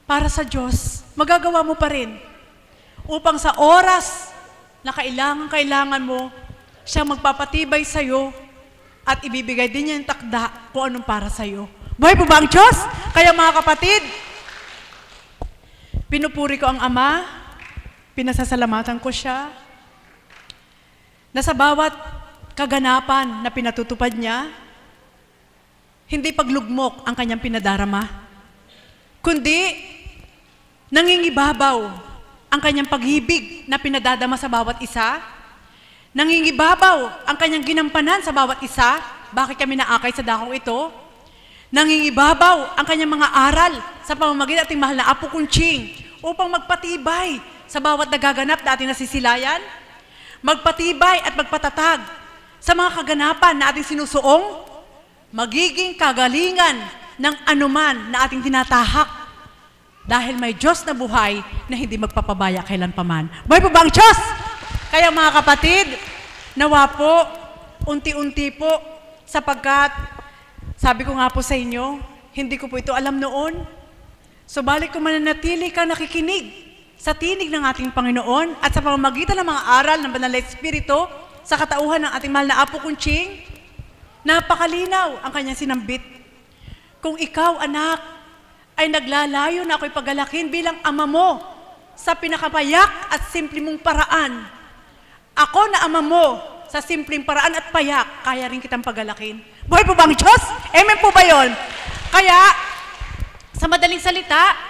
para sa Diyos, magagawa mo pa rin upang sa oras na kailangan mo, siya magpapatibay sa'yo at ibibigay din niya yung takda kung anong para sa'yo. Buhay po ba ang Diyos? Kaya mga kapatid, pinupuri ko ang Ama, Pinasasalamatan ko siya na sa bawat kaganapan na pinatutupad niya, hindi paglugmok ang kanyang pinadarama, kundi nangingibabaw ang kanyang pag-ibig na pinadadama sa bawat isa, nangingibabaw ang kanyang ginampanan sa bawat isa. Bakit kami naakay sa dakong ito? Nangingibabaw ang kanyang mga aral sa pamamagitan ating mahal na Apo Kunching upang magpatibay sa bawat nagaganap na ating nasisilayan, magpatibay at magpatatag sa mga kaganapan na ating sinusuong, magiging kagalingan ng anuman na ating tinatahak dahil may Diyos na buhay na hindi magpapabaya kailanpaman. Buhay po ba ang Diyos? Kaya mga kapatid, nawa po, unti-unti po, sapagkat, sabi ko nga po sa inyo, hindi ko po ito alam noon. Subalit kung mananatili ka nakikinig sa tinig ng ating Panginoon at sa pamamagitan ng mga aral ng Banal na Espiritu sa katauhan ng ating mahal na Apo Kunching, napakalinaw ang kanyang sinambit. Kung ikaw, anak, ay naglalayo na ako'y pagalakin bilang ama mo sa pinakapayak at simple mong paraan, ako na ama mo sa simpleng paraan at payak, kaya rin kitang pagalakin. Buhay po ba ang Diyos? Amen po ba yun? Kaya, sa madaling salita,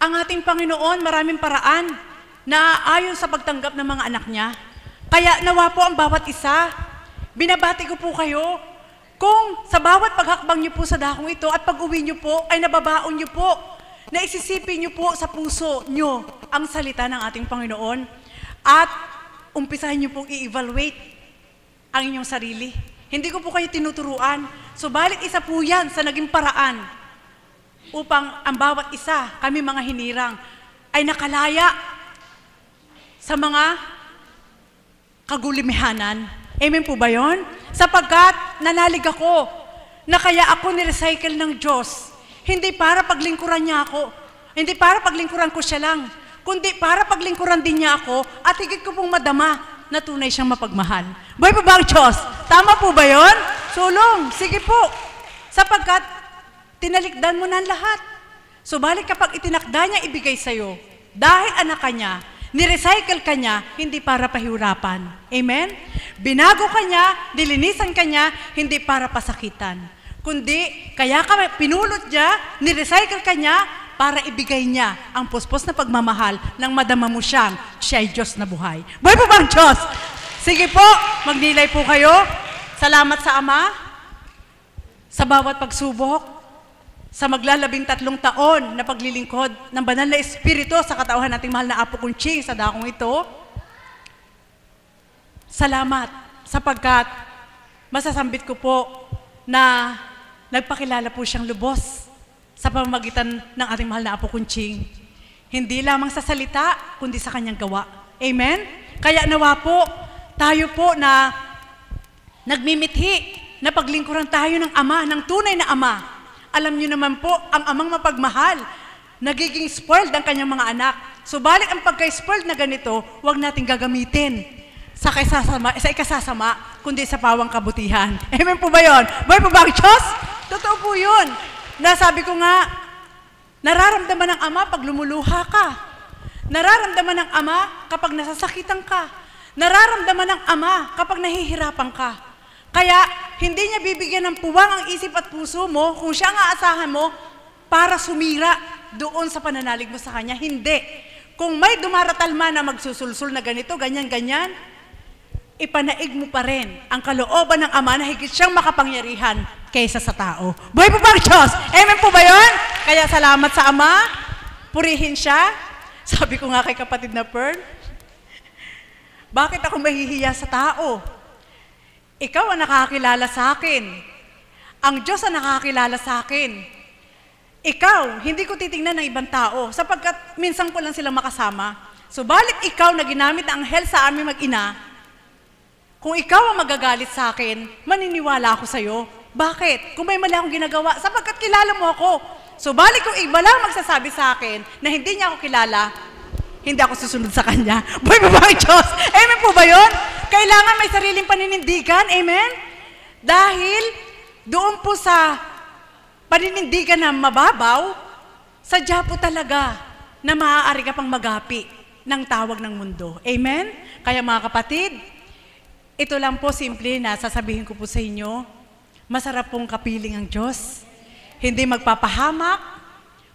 ang ating Panginoon maraming paraan na ayon sa pagtanggap ng mga anak niya. Kaya nawa po ang bawat isa, binabati ko po kayo, kung sa bawat paghakbang niyo po sa dakong ito at pag-uwi niyo po ay nababaon niyo po, na isisipin niyo po sa puso niyo ang salita ng ating Panginoon at umpisahin niyo pong i-evaluate ang inyong sarili. Hindi ko po kayo tinuturuan, subalit isa po yan sa naging paraan upang ang bawat isa, kami mga hinirang, ay nakalaya sa mga kagulimihanan. Amen po ba yun? Sapagkat nanalig ako na kaya ako ni-recycle ng Diyos. Hindi para paglingkuran niya ako. Hindi para paglingkuran ko siya lang. Kundi para paglingkuran din niya ako at higit ko pong madama na tunay siyang mapagmahal. Buhay po ba ang Diyos? Tama po ba yun? Sulong, sige po. Sapagkat tinalikdan mo na ang lahat. Subalit kapag itinakda niya ibigay sa'yo, dahil anak ka niya, ni-recycle ka niya, hindi para pahirapan. Amen? Binago ka niya, nilinisan ka niya, hindi para pasakitan. Kundi, kaya ka pinulot niya, ni-recycle ka niya, para ibigay niya ang puspos na pagmamahal nang madama mo siya ay Diyos na buhay. Buhay po ba ang Diyos? Sige po, magnilay po kayo. Salamat sa Ama, sa bawat pagsubok, sa maglalabing 3 taon na paglilingkod ng Banal na Espiritu sa katauhan nating mahal na Apo Kunching sa dakong ito. Salamat sapagkat masasambit ko po na nagpakilala po siyang lubos sa pamamagitan ng ating mahal na Apo Kunching. Hindi lamang sa salita, kundi sa kanyang gawa. Amen? Kaya nawa po, tayo po na nagmimithi na paglingkuran tayo ng Ama, ng tunay na Ama. Alam niyo naman po, ang amang mapagmahal, nagiging spoiled ang kanyang mga anak. Subalit ang pagka-spoiled na ganito, huwag nating gagamitin sa ikasasama, kundi sa pawang kabutihan. Amen po ba yun? Buhay po ba ang Diyos? Totoo po yun. Nasabi ko nga, nararamdaman ng Ama pag lumuluha ka. Nararamdaman ng Ama kapag nasasakitan ka. Nararamdaman ng Ama kapag nahihirapan ka. Kaya, hindi niya bibigyan ng puwang ang isip at puso mo kung siya ang aasahan mo para sumira doon sa pananalig mo sa Kanya. Hindi. Kung may dumaratal man na magsusulsul na ganito, ganyan-ganyan, ipanaig mo pa rin ang kalooban ng Ama na higit siyang makapangyarihan kaysa sa tao. Buhay po ba ang Diyos? Amen po ba yun? Kaya salamat sa Ama, purihin siya. Sabi ko nga kay kapatid na Pearl, bakit ako mahihiya sa tao? Ikaw ang nakakilala sa akin. Ang Diyos ang nakakilala sa akin. Ikaw, hindi ko titingnan ng ibang tao sapagkat minsan ko lang silang makasama. Subalit ikaw na ginamit ang anghel sa aming mag-ina, kung ikaw ang magagalit sa akin, maniniwala ako sa'yo. Bakit? Kung may mali akong ginagawa, sapagkat kilala mo ako. Subalit kung iba lang magsasabi sa akin na hindi niya ako kilala, hindi ako susunod sa Kanya. Buhay po ba ang Diyos? Amen po ba yun? Kailangan may sariling paninindigan. Amen? Dahil doon po sa paninindigan na mababaw, sadya po talaga na maaari ka pang magapi ng tawag ng mundo. Amen? Kaya mga kapatid, ito lang po simple na sasabihin ko po sa inyo, masarap pong kapiling ang Diyos. Hindi magpapahamak,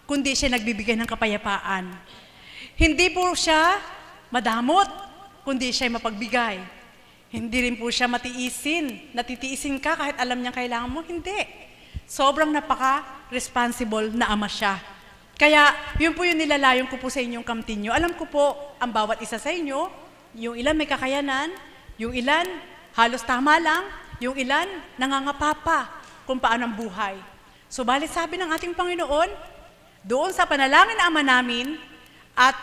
kundi siya nagbibigay ng kapayapaan. Hindi po siya madamot, kundi siya mapagbigay. Hindi rin po siya matiisin. Natitiisin ka kahit alam niyang kailangan mo. Hindi. Sobrang napaka-responsible na ama siya. Kaya, yun po yung nilalayon ko po sa inyong kamtinyo. Alam ko po, ang bawat isa sa inyo, yung ilan may kakayanan, yung ilan halos tama lang, yung ilan nangangapapa kung paano ang buhay. Subalit sabi ng ating Panginoon, doon sa panalangin na ama namin, at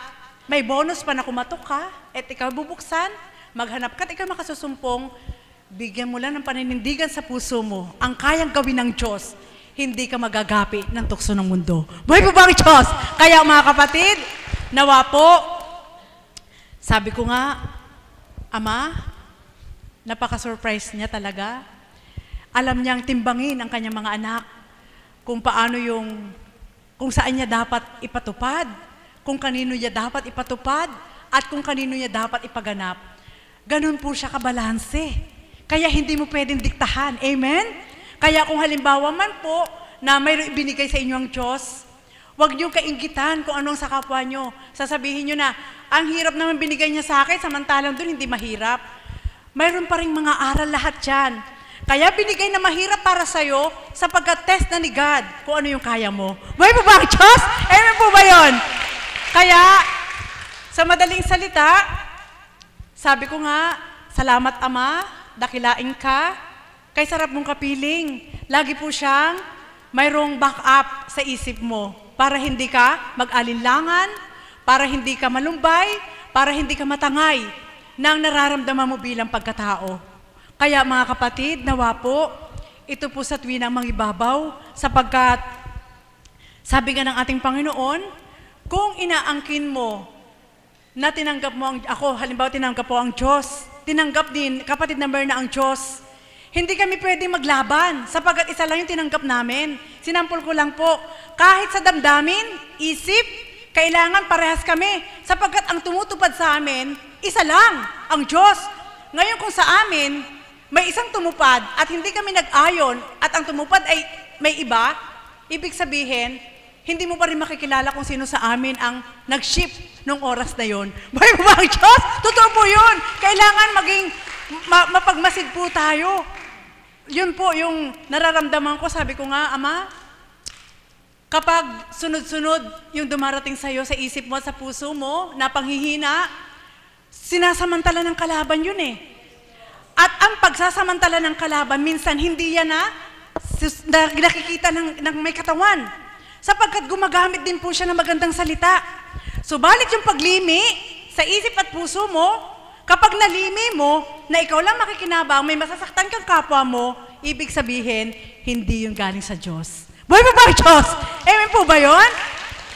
may bonus pa na kumatok ka, at ikaw bubuksan, maghanap ka at ikaw makasusumpong, bigyan mo lang ng paninindigan sa puso mo, ang kayang gawin ng Diyos, hindi ka magagapi ng tukso ng mundo. Buhay po ba ang Diyos? Kaya mga kapatid, nawa po, sabi ko nga, Ama, napaka-surprise niya talaga. Alam niyang timbangin ang kanyang mga anak, kung paano kung saan niya dapat ipatupad, kung kanino niya dapat ipatupad, at kung kanino niya dapat ipaganap. Ganun po siya kabalanse. Kaya hindi mo pwedeng diktahan. Amen? Kaya kung halimbawa man po na mayroong ibinigay sa inyo ang Diyos, huwag niyo kainggitan kung anong sa kapwa niyo. Sasabihin niyo na, ang hirap naman binigay niya sa akin, samantalang doon hindi mahirap. Mayroon pa rin mga aral lahat yan. Kaya binigay na mahirap para sa'yo sapagkat test na ni God kung ano yung kaya mo. Buhay po ba ang Diyos? Amen po ba yun? Kaya, sa madaling salita, sabi ko nga, salamat Ama, dakilain ka, kay sarap mong kapiling. Lagi po siyang mayroong backup sa isip mo para hindi ka mag-alinlangan, para hindi ka malumbay, para hindi ka matangay ng nararamdaman mo bilang pagkatao. Kaya mga kapatid, nawa po, ito po sa tuwinang mangibabaw, sapagkat sabi nga ng ating Panginoon, kung inaangkin mo na tinanggap mo ako, halimbawa tinanggap po ang Diyos, tinanggap din kapatid na na ang Diyos, hindi kami pwedeng maglaban sapagkat isa lang yung tinanggap namin. Sinampol ko lang po, kahit sa damdamin, isip, kailangan parehas kami sapagkat ang tumutupad sa amin, isa lang, ang Diyos. Ngayon kung sa amin, may isang tumupad at hindi kami nag-ayon at ang tumupad ay may iba, ibig sabihin, hindi mo pa rin makikilala kung sino sa amin ang nag-shift nung oras na yon. Buhay mo ba ang Diyos? Totoo po yun. Kailangan maging mapagmasid po tayo. Yun po yung nararamdaman ko. Sabi ko nga, Ama, kapag sunod-sunod yung dumarating sa'yo sa isip mo at sa puso mo na panghihina, sinasamantala ng kalaban yun eh. At ang pagsasamantala ng kalaban, minsan hindi yan nakikita ng may katawan. Sapagkat gumagamit din po siya ng magandang salita. Subalit yung paglimi sa isip at puso mo, kapag nalimi mo na ikaw lang makikinabang, may masasaktan kang kapwa mo, ibig sabihin, hindi yung galing sa Diyos. Buhay mo ba ang Diyos? Amen po ba yun?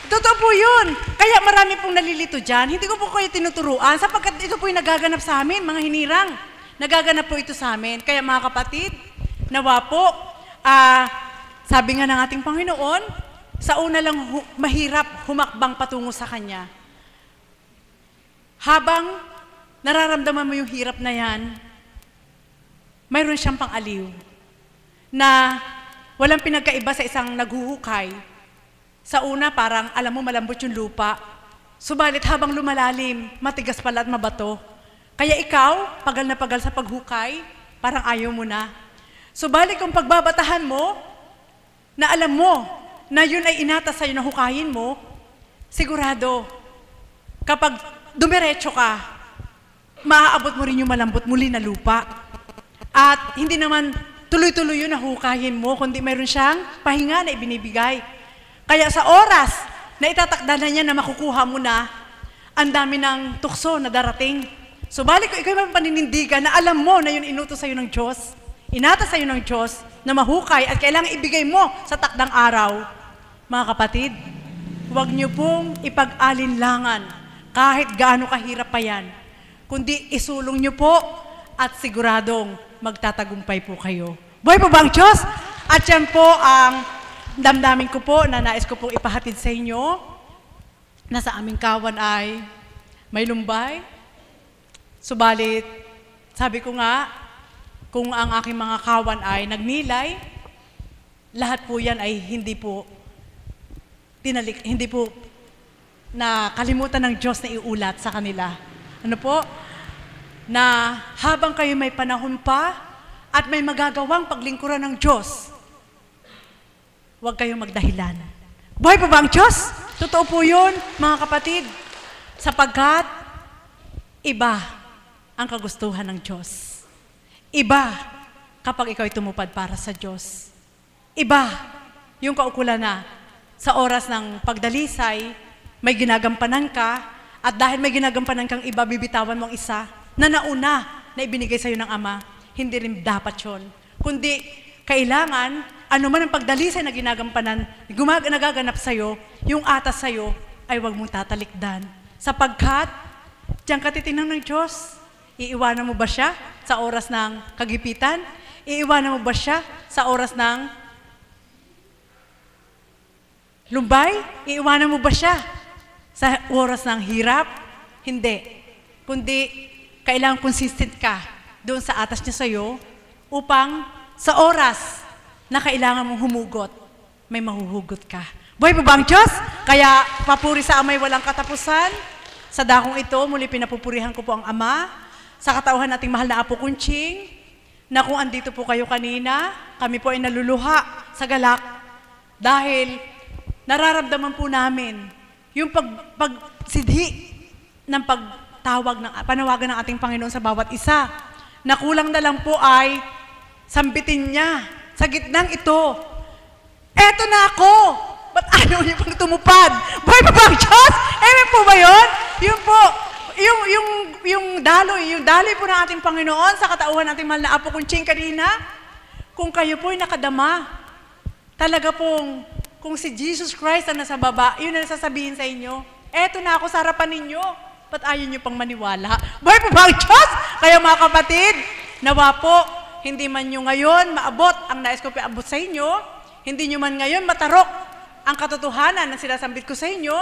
Totoo po yun. Kaya marami pong nalilito dyan. Hindi ko po kayo tinuturuan sapagkat ito po yung nagaganap sa amin, mga hinirang. Nagaganap po ito sa amin. Kaya mga kapatid, nawa po, sabi nga ng ating Panginoon, sa una lang mahirap humakbang patungo sa Kanya. Habang nararamdaman mo yung hirap na yan, mayroon siyang pang-aliw na walang pinagkaiba sa isang naghuhukay. Sa una, parang alam mo malambot yung lupa. Subalit habang lumalalim, matigas pala at mabato. Kaya ikaw, pagal na pagal sa paghukay, parang ayaw mo na. Subalit kung pagbabatahan mo, na alam mo, na yun ay inatas sa'yo na hukayin mo, sigurado, kapag dumiretso ka, maaabot mo rin yung malambot muli na lupa. At hindi naman tuloy-tuloy yun na hukayin mo, kundi mayroon siyang pahinga na ibinibigay. Kaya sa oras na itatakda na niya na makukuha mo na, ang dami ng tukso na darating. Subalit kung ikaw may paninindigan na alam mo na yun inutos sa'yo ng Diyos, inatas sa'yo ng Diyos na mahukay at kailangan ibigay mo sa takdang araw, mga kapatid, huwag niyo pong ipag-alinlangan kahit gaano kahirap pa yan, kundi isulong niyo po at siguradong magtatagumpay po kayo. Buhay po ba ang Diyos? At yan po ang damdamin ko po na nais ko pong ipahatid sa inyo na sa aming kawan ay may lumbay. Subalit, sabi ko nga, kung ang aking mga kawan ay nagnilay, lahat po yan ay hindi po nakalimutan ng Diyos na iulat sa kanila. Ano po? Na habang kayo may panahon pa at may magagawang paglingkuran ng Diyos, huwag kayong magdahilan. Buhay pa ba ang Diyos? Totoo po yun, mga kapatid. Sapagkat iba ang kagustuhan ng Diyos. Iba kapag ikaw ay tumupad para sa Diyos. Iba yung kaukulan na sa oras ng pagdalisay, may ginagampanan ka, at dahil may ginagampanan kang iba, bibitawan mong isa na nauna na ibinigay sa iyo ng Ama. Hindi rin dapat yun. Kundi kailangan, ano man ang pagdalisay na ginagampanan, nagaganap sa iyo, yung atas sa iyo ay huwag mong tatalikdan. Sapagkat, diyan ka titingnan ng Diyos. Iiwanan mo ba siya sa oras ng kagipitan? Iiwanan mo ba siya sa oras ng lumbay? Iiwanan mo ba siya sa oras ng hirap? Hindi. Kundi, kailangan consistent ka doon sa atas niya sa iyo upang sa oras na kailangan mong humugot, may mahuhugot ka. Buhay pa ba ang Diyos? Kaya papuri sa Ama'y walang katapusan. Sa dakong ito, muli pinapupurihan ko po ang Ama, sa katauhan nating mahal na Apo Kunching, na kung andito po kayo kanina, kami po ay naluluha sa galak dahil nararamdaman po namin yung pagsidhi ng panawagan ng ating Panginoon sa bawat isa, na kulang na lang po ay sambitin niya sa gitnang ito. Eto na ako! Ba't ayaw niyo pang tumupad? Buhay pa ba ang Diyos? Amen po ba yun? Yun po, yung daloy po ng ating Panginoon sa katauhan nating mahal na Apo Kunching kanina, kung kayo po ay nakadama, talaga pong, kung si Jesus Christ ang nasa baba, yun ang nasasabihin sa inyo, eto na ako sa harapan ninyo, ba't ayaw niyo pang maniwala? Buhay po ba ang Diyos? Kaya mga kapatid, nawa po, hindi man nyo ngayon maabot ang nais ko piabot sa inyo, hindi nyo man ngayon matarok ang katotohanan na sinasambit ko sa inyo,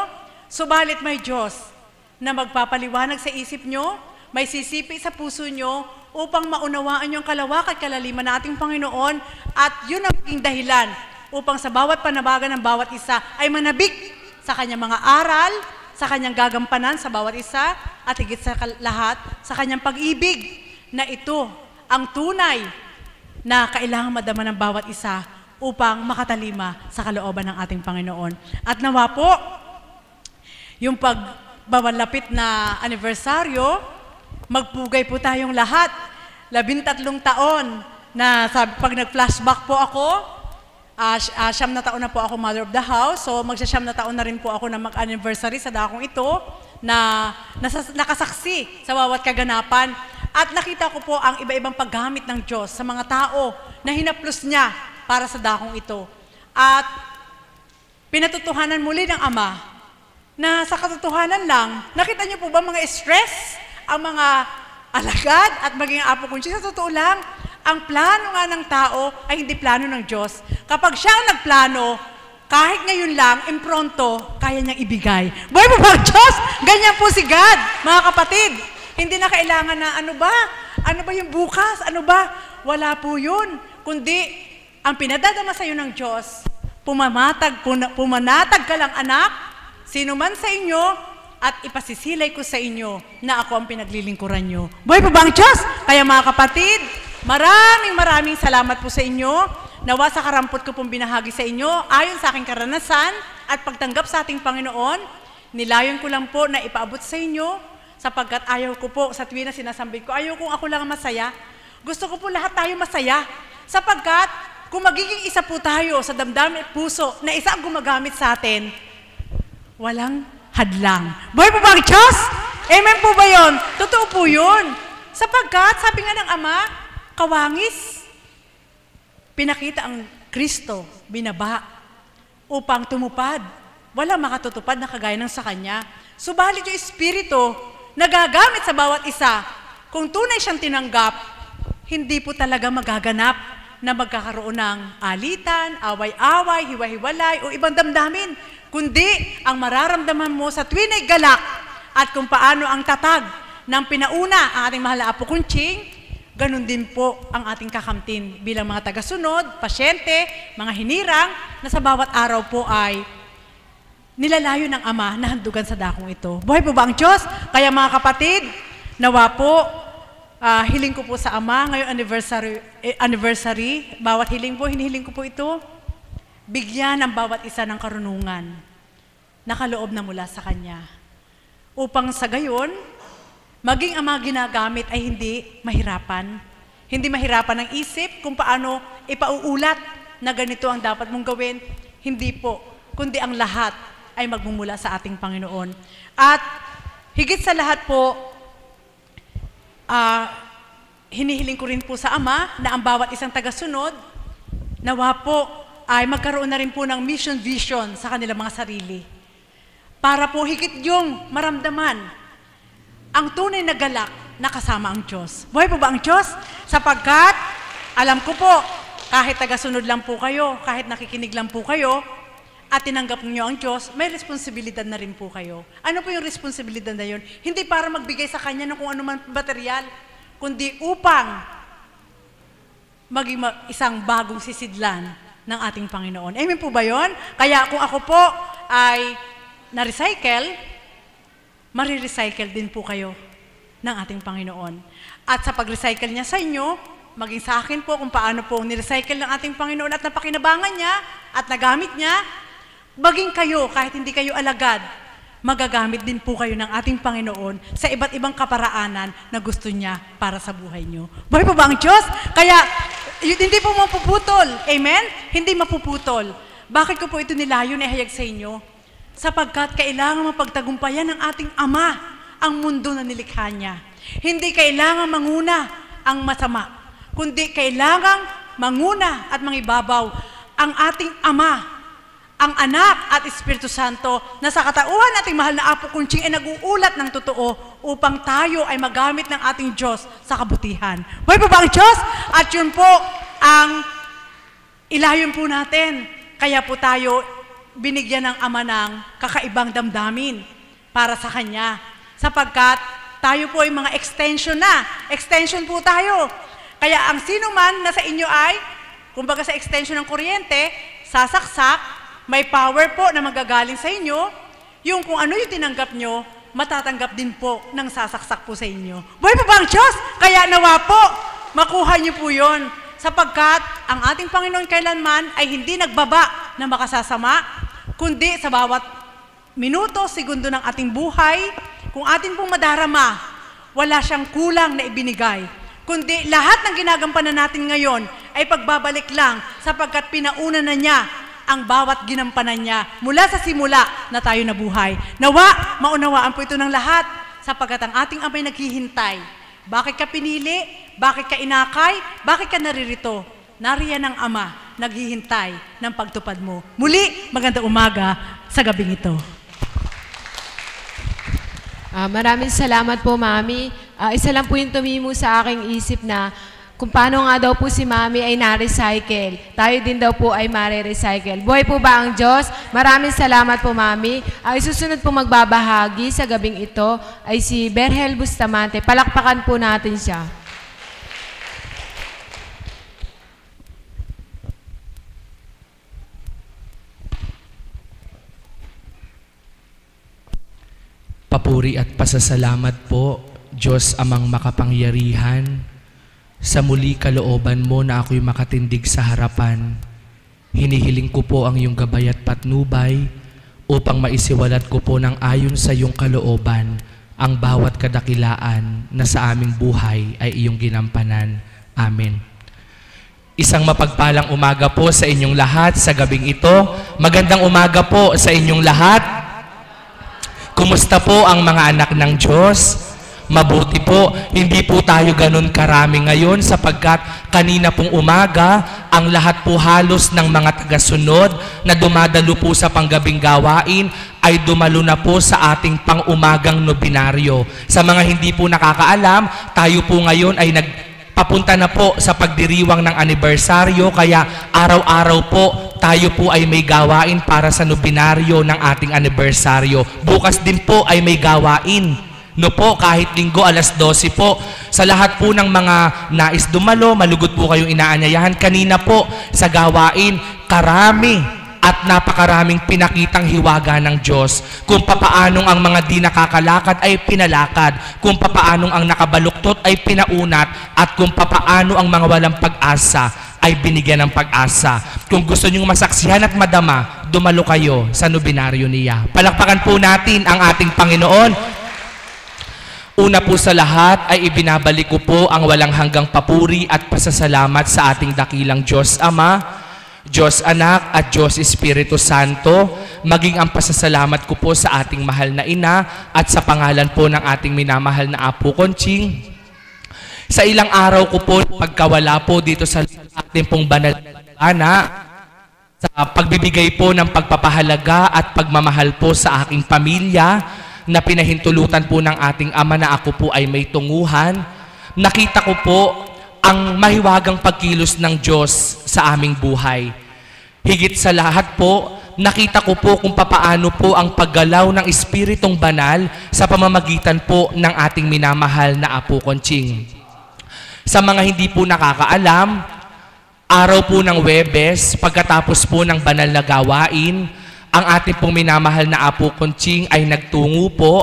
subalit may Diyos na magpapaliwanag sa isip nyo, may sisipi sa puso nyo, upang maunawaan yung kalawak at kalaliman ng ating Panginoon, at yun ang maging dahilan upang sa bawat panabagan ng bawat isa ay manabik sa kanyang mga aral, sa kanyang gagampanan sa bawat isa, at higit sa lahat, sa kanyang pag-ibig, na ito ang tunay na kailangan madama ng bawat isa upang makatalima sa kalooban ng ating Panginoon. At nawa po, yung pagbawalapit na anibersaryo, magpugay po tayong lahat. 13 taon na pag nag-flashback po ako, 9 na taon na po ako mother of the house, so magsa-9 na taon na rin po ako na mag-anniversary sa dakong ito, na nakasaksi sa bawat kaganapan. At nakita ko po ang iba-ibang paggamit ng Diyos sa mga tao na hinaplos niya para sa dakong ito. At pinatutuhanan muli ng Ama na sa katotohanan lang, nakita niyo po ba mga stress, ang mga alagad at maging Apo Kunching? Sa totoo lang, ang plano nga ng tao ay hindi plano ng Diyos. Kapag siya ang nagplano, kahit ngayon lang, impronto, kaya niyang ibigay. Buhay mo ba ang Diyos? Ganyan po si God, mga kapatid. Hindi na kailangan na ano ba yung bukas? Ano ba? Wala po yun. Kundi, ang pinadadama sa iyo ng Diyos, pumanatag ka lang anak, sino man sa inyo, at ipasisilay ko sa inyo na ako ang pinaglilingkuran nyo. Buhay pa ba ang Diyos? Kaya mga kapatid, maraming salamat po sa inyo. Nawa sa karampot ko pong binahagi sa inyo, ayon sa aking karanasan at pagtanggap sa ating Panginoon, nilayon ko lang po na ipaabot sa inyo, sapagkat ayaw ko po, sa tuwing na sinasambit ko, ayaw kong ako lang masaya. Gusto ko po lahat tayo masaya. Sapagkat, kung magiging isa po tayo sa damdamin at puso na isa ang gumagamit sa atin, walang hadlang. Buhay po ba ang Diyos? Amen po ba yun? Totoo po yun. Sapagkat, sabi nga ng Ama, kawangis, pinakita ang Kristo, binaba, upang tumupad. Walang makatutupad na kagaya ng sa Kanya. Subalit yung Espiritu, nagagamit sa bawat isa, kung tunay siyang tinanggap, hindi po talaga magaganap na magkakaroon ng alitan, away-away, hiwa-hiwalay, o ibang damdamin. Kundi, ang mararamdaman mo sa tuwing ay galak, at kung paano ang tatag ng pinauna ang ating mahal na Apo Kunching, ganun din po ang ating kakamtin bilang mga tagasunod, pasyente, mga hinirang, na sa bawat araw po ay nilalayo ng Ama na handugan sa dakong ito. Buhay po ba ang Diyos? Kaya mga kapatid, nawa po, hiling ko po sa Ama, ngayong anniversary, bawat hiling po, hinihiling ko po ito, bigyan ang bawat isa ng karunungan na kaloob na mula sa Kanya. Upang sa gayon, maging ang mga ginagamit ay hindi mahirapan. Hindi mahirapan ang isip kung paano ipauulat na ganito ang dapat mong gawin. Hindi po, kundi ang lahat ay magmumula sa ating Panginoon. At higit sa lahat po, hinihiling ko rin po sa Ama na ang bawat isang tagasunod, nawa po ay magkaroon na rin po ng mission vision sa kanilang mga sarili. Para po higit yung maramdaman ang tunay na galak na kasama ang Diyos. Buhay po ba ang Diyos? Sapagkat, alam ko po, kahit tagasunod lang po kayo, kahit nakikinig lang po kayo, at tinanggap niyo ang Diyos, may responsibilidad na rin po kayo. Ano po yung responsibilidad na yun? Hindi para magbigay sa Kanya ng kung ano man material, kundi upang maging isang bagong sisidlan ng ating Panginoon. Amen po ba yun? Kaya kung ako po ay na-recycle, marirecycle din po kayo ng ating Panginoon. At sa pag-recycle niya sa inyo, maging sa akin po kung paano po nirecycle ng ating Panginoon at napakinabangan niya at nagamit niya, maging kayo, kahit hindi kayo alagad, magagamit din po kayo ng ating Panginoon sa iba't ibang kaparaanan na gusto niya para sa buhay niyo. Buhay po ba ang Diyos? Kaya, hindi po mapuputol. Amen? Hindi mapuputol. Bakit ko po ito nilayo na ihayag sa inyo? Sapagkat kailangan mapagtagumpayan ng ating Ama ang mundo na nilikha niya. Hindi kailangan manguna ang masama, kundi kailangan manguna at mangibabaw ang ating Ama, ang Anak at Espiritu Santo na sa katauhan nating mahal na Apo Kunching ay nag-uulat ng totoo upang tayo ay magamit ng ating Diyos sa kabutihan. Buhay po ba ang Diyos? At yun po ang ilayon po natin. Kaya po tayo binigyan ng Ama ng kakaibang damdamin para sa Kanya. Sapagkat tayo po ay mga extension na. Extension po tayo. Kaya ang sino man na sa inyo ay, kumbaga sa extension ng kuryente, sasaksak, may power po na magagaling sa inyo, yung kung ano yung tinanggap nyo, matatanggap din po ng sasaksak po sa inyo. Buhay po ba ang Diyos? Kaya nawa po, makuha nyo po yun. Sapagkat ang ating Panginoon kailanman ay hindi nagbaba na makasasama, kundi sa bawat minuto, segundo ng ating buhay, kung atin pong madarama, wala siyang kulang na ibinigay. Kundi lahat ng ginagampanan natin ngayon ay pagbabalik lang sapagkat pinauna na niya ang bawat ginampanan niya mula sa simula na tayo nabuhay. Nawa, maunawaan po ito ng lahat sapagkat ang ating Ama'y naghihintay. Bakit ka pinili? Bakit ka inakay? Bakit ka naririto? Nariyan ang Ama, naghihintay ng pagtupad mo. Muli, magandang umaga sa gabing ito. Maraming salamat po, Mami. Isa lang po yung tumimo sa aking isip na kung paano nga daw po si Mami ay na-recycle. Tayo din daw po ay mare-recycle. Buhay po ba ang Diyos? Maraming salamat po, Mami. Isusunod po magbabahagi sa gabing ito ay si Berhel Bustamante. Palakpakan po natin siya. Papuri at pasasalamat po, Diyos amang makapangyarihan, sa muli kalooban mo na ako'y makatindig sa harapan. Hinihiling ko po ang iyong gabay at patnubay upang maisiwalat ko po ng ayon sa iyong kalooban ang bawat kadakilaan na sa aming buhay ay iyong ginampanan. Amen. Isang mapagpalang umaga po sa inyong lahat sa gabing ito. Magandang umaga po sa inyong lahat. Kumusta po ang mga anak ng Diyos? Mabuti po, hindi po tayo ganun karami ngayon sapagkat kanina pong umaga, ang lahat po halos ng mga tagasunod na dumadalo po sa panggabing gawain ay dumalo na po sa ating pang-umagang nobinaryo. Sa mga hindi po nakakaalam, tayo po ngayon ay papunta na po sa pagdiriwang ng anibersaryo, kaya araw-araw po tayo po ay may gawain para sa nobinaryo ng ating anibersaryo. Bukas din po ay may gawain. No po, kahit linggo, alas 12 po. Sa lahat po ng mga nais dumalo, malugod po kayong inaanyayahan. Kanina po, sa gawain, karami at napakaraming pinakitang hiwaga ng Diyos. Kung papaanong ang mga di nakakalakad ay pinalakad. Kung papaanong ang nakabaluktot ay pinaunat. At kung papaano ang mga walang pag-asa ay binigyan ng pag-asa. Kung gusto nyong masaksihan at madama, dumalo kayo sa nobinaryo niya. Palakpakan po natin ang ating Panginoon. Una po sa lahat ay ibinabalik ko po ang walang hanggang papuri at pasasalamat sa ating dakilang Diyos Ama, Diyos Anak at Diyos Espiritu Santo. Maging ang pasasalamat ko po sa ating mahal na ina at sa pangalan po ng ating minamahal na Apo Conching. Sa ilang araw ko po, pagkawala po dito sa ating pong banal na sa pagbibigay po ng pagpapahalaga at pagmamahal po sa aking pamilya na pinahintulutan po ng ating Ama na ako po ay may tunguhan, nakita ko po ang mahiwagang pagkilos ng Diyos sa aming buhay. Higit sa lahat po, nakita ko po kung papaano po ang paggalaw ng Espiritong Banal sa pamamagitan po ng ating minamahal na Apo Conching. Sa mga hindi po nakakaalam, araw po ng Huwebes, pagkatapos po ng banal na gawain, ang ating pong minamahal na Apo Conching ay nagtungo po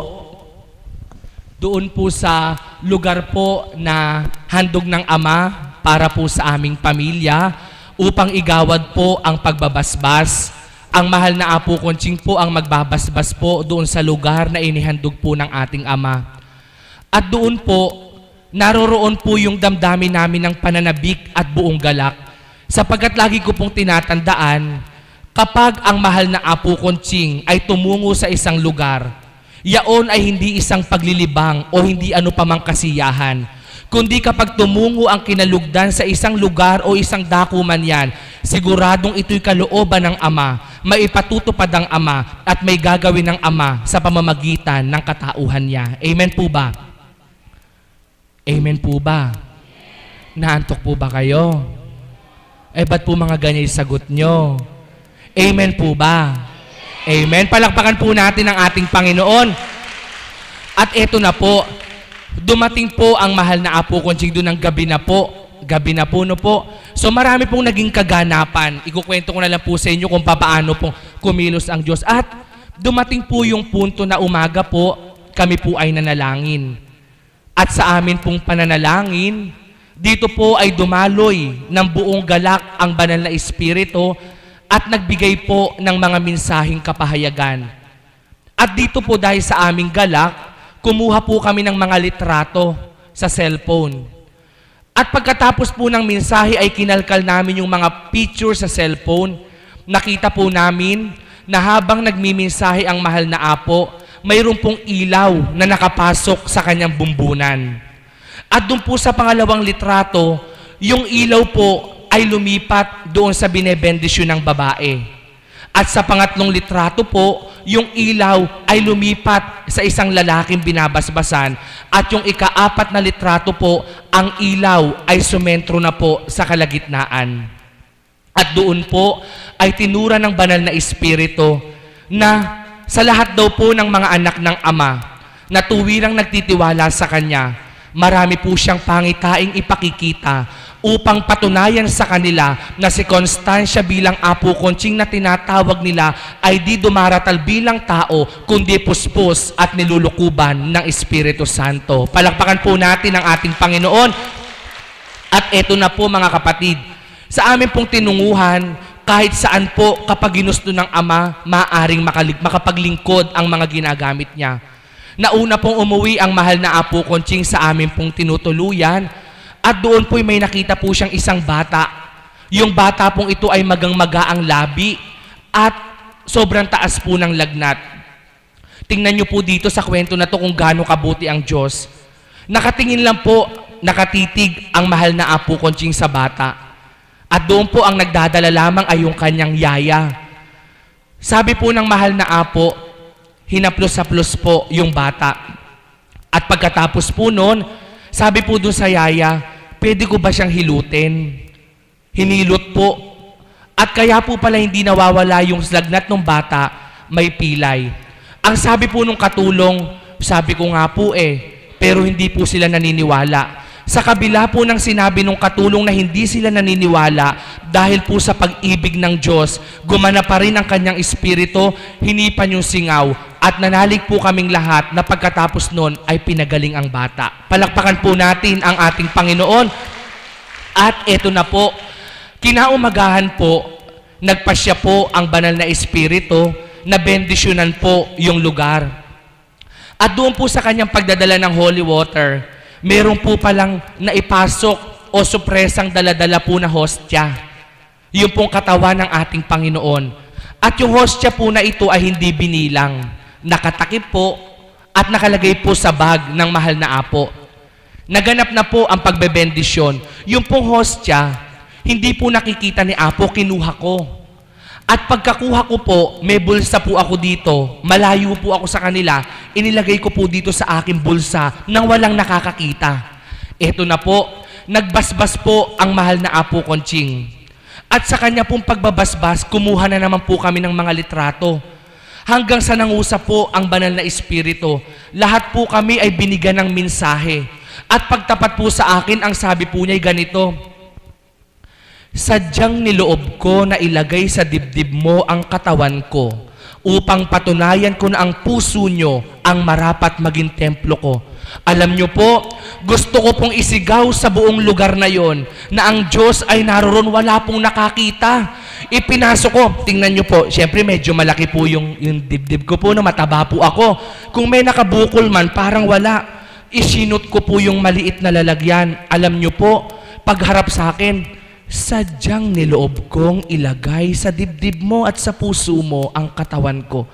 doon po sa lugar po na handog ng Ama para po sa aming pamilya upang igawad po ang pagbabasbas. Ang mahal na Apo Conching po ang magbabasbas po doon sa lugar na inihandog po ng ating Ama. At doon po, naroroon po yung damdamin namin ng pananabik at buong galak. Sapagkat lagi ko pong tinatandaan, kapag ang mahal na Apo Conching ay tumungo sa isang lugar, yaon ay hindi isang paglilibang o hindi ano pamang kasiyahan, kundi kapag tumungo ang kinalugdan sa isang lugar o isang dako man yan, siguradong ito'y kalooban ng Ama, maipatutupad ang Ama at may gagawin ng Ama sa pamamagitan ng katauhan niya. Amen po ba? Amen po ba? Naantok po ba kayo? Eh, ba't po mga ganyan yung sagot nyo? Amen po ba? Amen. Palakpakan po natin ang ating Panginoon. At eto na po, dumating po ang mahal na Apo Conching doon ng gabi na po. Gabi na po, no po. So marami pong naging kaganapan. Ikukwento ko na lang po sa inyo kung paano pong kumilos ang Diyos. At dumating po yung punto na umaga po, kami po ay nanalangin. At sa amin pong pananalangin, dito po ay dumaloy ng buong galak ang banal na Espiritu at nagbigay po ng mga mensaheng kapahayagan. At dito po dahil sa aming galak, kumuha po kami ng mga litrato sa cellphone. At pagkatapos po ng mensahe ay kinalkal namin yung mga picture sa cellphone. Nakita po namin na habang nagmimensahe ang mahal na Apo, mayroon pong ilaw na nakapasok sa kanyang bumbunan. At doon po sa pangalawang litrato, yung ilaw po ay lumipat doon sa binebendisyon ng babae. At sa pangatlong litrato po, yung ilaw ay lumipat sa isang lalaking binabasbasan. At yung ika-4 na litrato po, ang ilaw ay sumentro na po sa kalagitnaan. At doon po ay tinura ng banal na Espiritu na sa lahat daw po ng mga anak ng Ama na tuwirang nagtitiwala sa Kanya, marami po siyang pangitaing ipakikita upang patunayan sa kanila na si Constancia bilang Apo Conching na tinatawag nila ay di dumaratal bilang tao, kundi puspos at nilulukuban ng Espiritu Santo. Palakpakan po natin ang ating Panginoon. At eto na po mga kapatid, sa amin pong tinunguhan, kahit saan po kapag ginusto ng Ama, maaaring makapaglingkod ang mga ginagamit niya. Nauna pong umuwi ang mahal na Apo Conching sa amin pong tinutuluyan at doon po may nakita po siyang isang bata. Yung bata pong ito ay magang-maga ang labi at sobrang taas po ng lagnat. Tingnan niyo po dito sa kwento na to kung gaano kabuti ang Diyos. Nakatingin lang po, nakatitig ang mahal na Apo Conching sa bata. At doon po ang nagdadala lamang ay yung kanyang yaya. Sabi po ng mahal na Apo, hinaplos-haplos po yung bata. At pagkatapos po noon, sabi po doon sa yaya, pwede ko ba siyang hilutin? Hinilot po. At kaya po pala hindi nawawala yung lagnat ng bata, may pilay. Ang sabi po nung katulong, sabi ko nga po pero hindi po sila naniniwala. Sa kabila po ng sinabi nung katulong na hindi sila naniniwala, dahil po sa pag-ibig ng Diyos, gumana pa rin ang kanyang espiritu, hinipan yung singaw, at nanalig po kaming lahat na pagkatapos nun ay pinagaling ang bata. Palakpakan po natin ang ating Panginoon. At eto na po, kinaumagahan po, nagpasya po ang banal na espiritu na bendisyonan po yung lugar. At doon po sa kanyang pagdadala ng holy water, meron po palang naipasok o supresang daladala po na hostya. Yung pong katawan ng ating Panginoon. At yung hostya po na ito ay hindi binilang. Nakatakip po at nakalagay po sa bag ng mahal na apo. Naganap na po ang pagbebendisyon. Yung pong hostya, hindi po nakikita ni apo, kinuha ko. At pagkakuha ko po, may bulsa po ako dito. Malayo po ako sa kanila. Inilagay ko po dito sa aking bulsa nang walang nakakakita. Eto na po, nagbasbas po ang mahal na apo Conching. At sa kanya pong pagbabasbas, kumuha na naman po kami ng mga litrato. Hanggang sa nangusap po ang banal na espiritu, lahat po kami ay binigyan ng mensahe. At pagtapat po sa akin, ang sabi po niya ay ganito, sadyang niloob ko na ilagay sa dibdib mo ang katawan ko upang patunayan ko na ang puso nyo ang marapat maging templo ko. Alam nyo po, gusto ko pong isigaw sa buong lugar na yon na ang Diyos ay naroon, wala pong nakakita. Ipinasok ko, tingnan nyo po, syempre medyo malaki po yung dibdib ko po, na mataba po ako. Kung may nakabukol man, parang wala. Isinot ko po yung maliit na lalagyan. Alam nyo po, pagharap sa akin, sadyang niloob kong ilagay sa dibdib mo at sa puso mo ang katawan ko.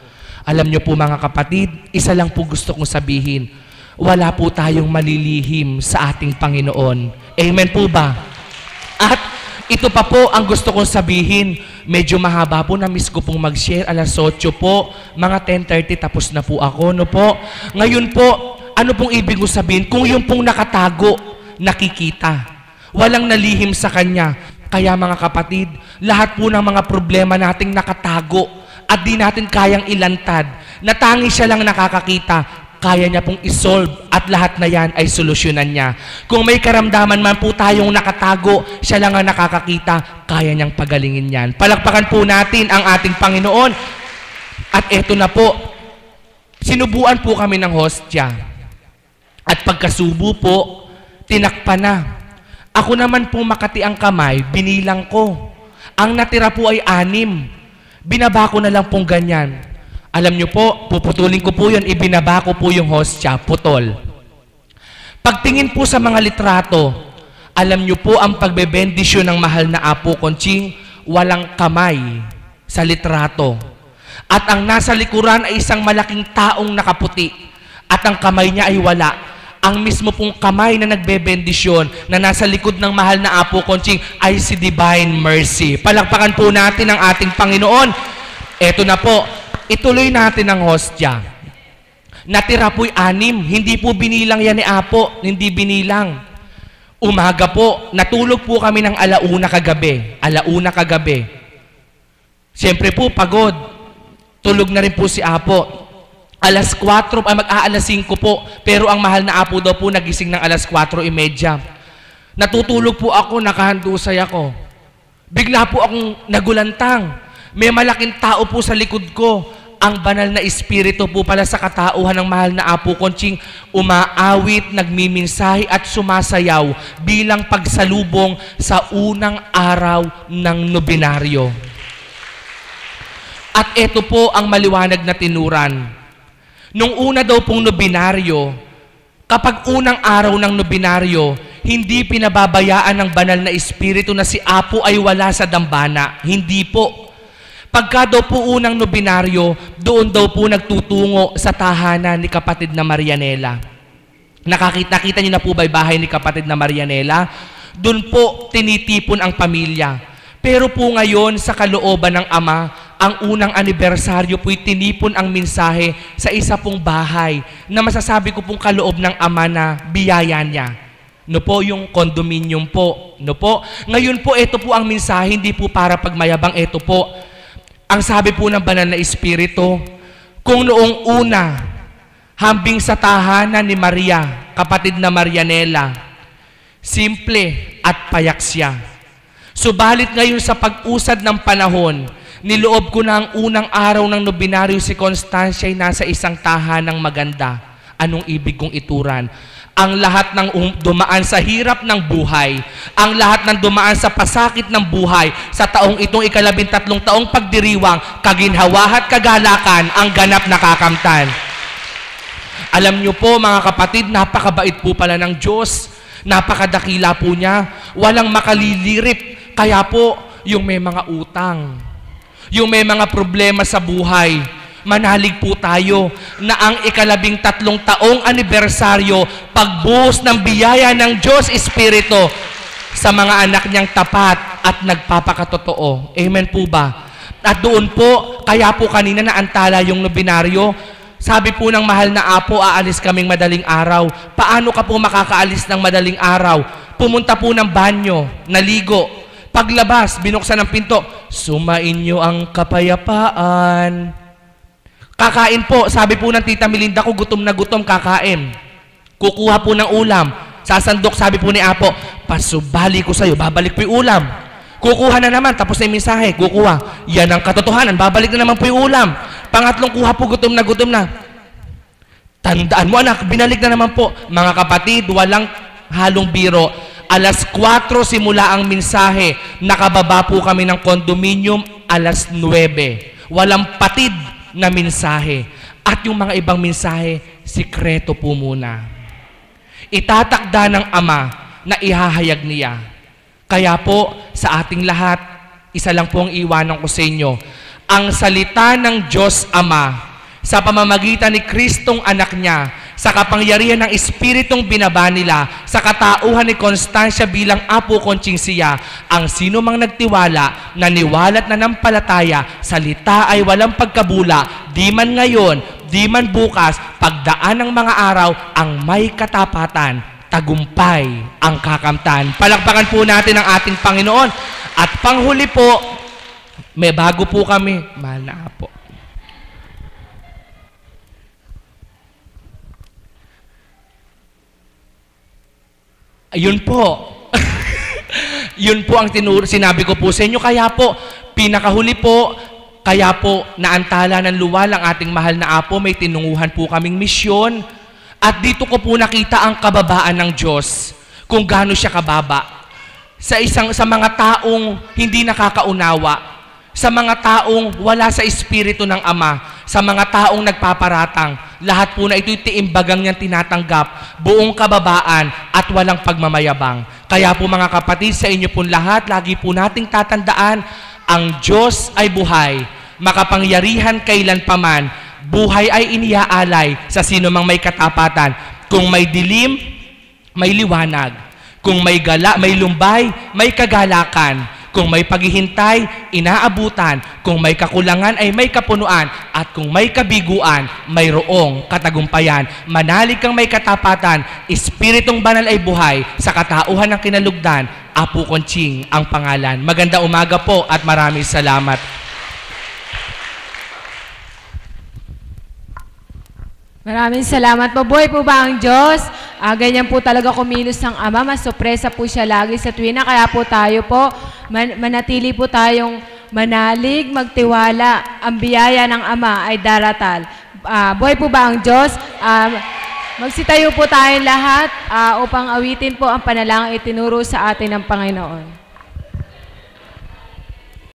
Alam nyo po mga kapatid, isa lang po gusto kong sabihin, wala po tayong malilihim sa ating Panginoon. Amen po ba? At ito pa po ang gusto kong sabihin, medyo mahaba po, na-miss ko pong mag-share, alas 8 po, mga 10:30 tapos na po ako, no po? Ngayon po, ano pong ibig ko sabihin? Kung yung pong nakatago, nakikita. Walang nalihim sa Kanya. Kaya mga kapatid, lahat po ng mga problema nating nakatago at di natin kayang ilantad, na tangi siya lang nakakakita, kaya niya pong isolve at lahat na yan ay solusyonan niya. Kung may karamdaman man po tayong nakatago, siya lang ang nakakakita, kaya niyang pagalingin yan. Palakpakan po natin ang ating Panginoon. At eto na po, sinubuan po kami ng hostya. At pagkasubo po, tinakpan na. Ako naman po makati ang kamay, binilang ko. Ang natira po ay 6. Binaba ko na lang pong ganyan. Alam nyo po, puputulin ko po yun, ibinaba ko po yung hostya, putol. Pagtingin po sa mga litrato, alam nyo po ang pagbebendisyon ng mahal na apo Conching, walang kamay sa litrato. At ang nasa likuran ay isang malaking taong nakaputi. At ang kamay niya ay wala. Ang mismo pong kamay na nagbebendisyon na nasa likod ng mahal na apo Conching ay si Divine Mercy. Palakpakan po natin ang ating Panginoon. Eto na po, ituloy natin ang hostya. Natira po'y 6, hindi po binilang yan ni apo, hindi binilang. Umaga po, natulog po kami ng 1:00 kagabi. Siyempre po, pagod. Tulog na rin po si apo. Alas 4, mag-aalas 5 po, pero ang mahal na apo daw po nagising ng alas 4:30. Natutulog po ako, nakahandusay ako. Bigla po akong nagulantang. May malaking tao po sa likod ko. Ang banal na espiritu po pala sa katauhan ng mahal na apo Conching, umaawit, nagmiminsahe at sumasayaw bilang pagsalubong sa unang araw ng nobinaryo. At ito po ang maliwanag na tinuran. Nung una daw pong nobinaryo, kapag unang araw ng nobinaryo, hindi pinababayaan ng banal na espiritu na si apo ay wala sa dambana. Hindi po. Pagka daw po unang nobinaryo, doon daw po nagtutungo sa tahanan ni kapatid na Marianela. Nakita niyo na po ba yung bahay ni kapatid na Marianela? Doon po tinitipon ang pamilya. Pero po ngayon sa kalooban ng Ama, ang unang anibersaryo po'y tinipon ang mensahe sa isa pong bahay na masasabi ko pong kaloob ng Ama na biyaya niya. No po, yung condominium po. No po. Ngayon po, ito po ang mensahe, hindi po para pagmayabang. Ito po, ang sabi po ng Banal na Espiritu, kung noong una, hambing sa tahanan ni Maria, kapatid na Marianela, simple at payak siya. Subalit ngayon sa pag-usad ng panahon, niloob ko na ang unang araw ng nobinaryo si Constancia ay nasa isang tahanang maganda. Anong ibig kong ituran? Ang lahat ng dumaan sa hirap ng buhay, ang lahat ng dumaan sa pasakit ng buhay, sa taong itong 13 taong pagdiriwang, kaginhawa at kagalakan, ang ganap na kakamtan. Alam niyo po mga kapatid, napakabait po pala ng Diyos. Napakadakila po niya. Walang makalilirip. Kaya po, yung may mga utang, yung may mga problema sa buhay, manalig po tayo na ang 13 taong anibersaryo, pagbuhos ng biyaya ng Diyos Espiritu sa mga anak niyang tapat at nagpapakatotoo. Amen po ba? At doon po, kaya po kanina naantala yung nobinaryo, sabi po ng mahal na apo, aalis kaming madaling araw. Paano ka po makakaalis ng madaling araw? Pumunta po ng banyo, naligo. Paglabas, binuksan ang pinto, sumain niyo ang kapayapaan. Kakain po, sabi po ng Tita Melinda ko, gutom na gutom, kakain. Kukuha po ng ulam. Sasandok, sabi po ni Apo, pasubali ko sa'yo, babalik po yung ulam. Kukuha na naman, tapos na yung mensahe, kukuha. Yan ang katotohanan, babalik na naman po yung ulam. Pangatlong kuha po, gutom na gutom na. Tandaan mo anak, binalik na naman po. Mga kapatid, walang halong biro. 4:00 simula ang mensahe. Nakababa po kami ng condominium 9:00. Walang patid na mensahe. At yung mga ibang mensahe, sikreto po muna. Itatakda ng Ama na ihahayag niya. Kaya po, sa ating lahat, isa lang po ang iwanan ko sa inyo. Ang salita ng Diyos Ama, sa pamamagitan ni Kristong anak niya, sa kapangyarihan ng Espiritong binaba nila, sa katauhan ni Constancia bilang Apo Conching siya, ang sino mang nagtiwala, naniwala at nanampalataya, salita ay walang pagkabula, di man ngayon, di man bukas, pagdaan ng mga araw, ang may katapatan, tagumpay ang kakamtan. Palakpakan po natin ang ating Panginoon. At panghuli po, may bago po kami, mahal na Apo. Ayun po. Yun po ang sinabi ko po sa inyo. Kaya po, pinakahuli po, kaya po naantala ng luwal ang ating mahal na Apo. May tinunguhan po kaming misyon. At dito ko po nakita ang kababaan ng Diyos. Kung gaano siya kababa. Sa mga taong hindi nakakaunawa. Sa mga taong wala sa Espiritu ng Ama. Sa mga taong nagpaparatang. Lahat po na ito'y tiimbagang niyang tinatanggap, buong kababaan at walang pagmamayabang. Kaya po mga kapatid, sa inyo po lahat, lagi po nating tatandaan, ang Diyos ay buhay, makapangyarihan kailanpaman, buhay ay iniaalay sa sino mang may katapatan. Kung may dilim, may liwanag. Kung may lumbay, may kagalakan. Kung may paghihintay, inaabutan. Kung may kakulangan ay may kapunuan. At kung may kabiguan, mayroong katagumpayan. Manalig kang may katapatan, Espiritong banal ay buhay, sa katauhan ng kinalugdan, Apo Conching ang pangalan. Maganda umaga po at maraming salamat. Maraming salamat po. Buhay po ba ang Diyos? Ganyan po talaga kumilos ng Ama. Mas sorpresa po siya lagi sa tuwina. Kaya po tayo po, manatili po tayong manalig, magtiwala. Ang biyaya ng Ama ay daratal. Buhay po ba ang Diyos? Magsitayo po tayong lahat upang awitin po ang panalangin itinuro sa atin ng Panginoon.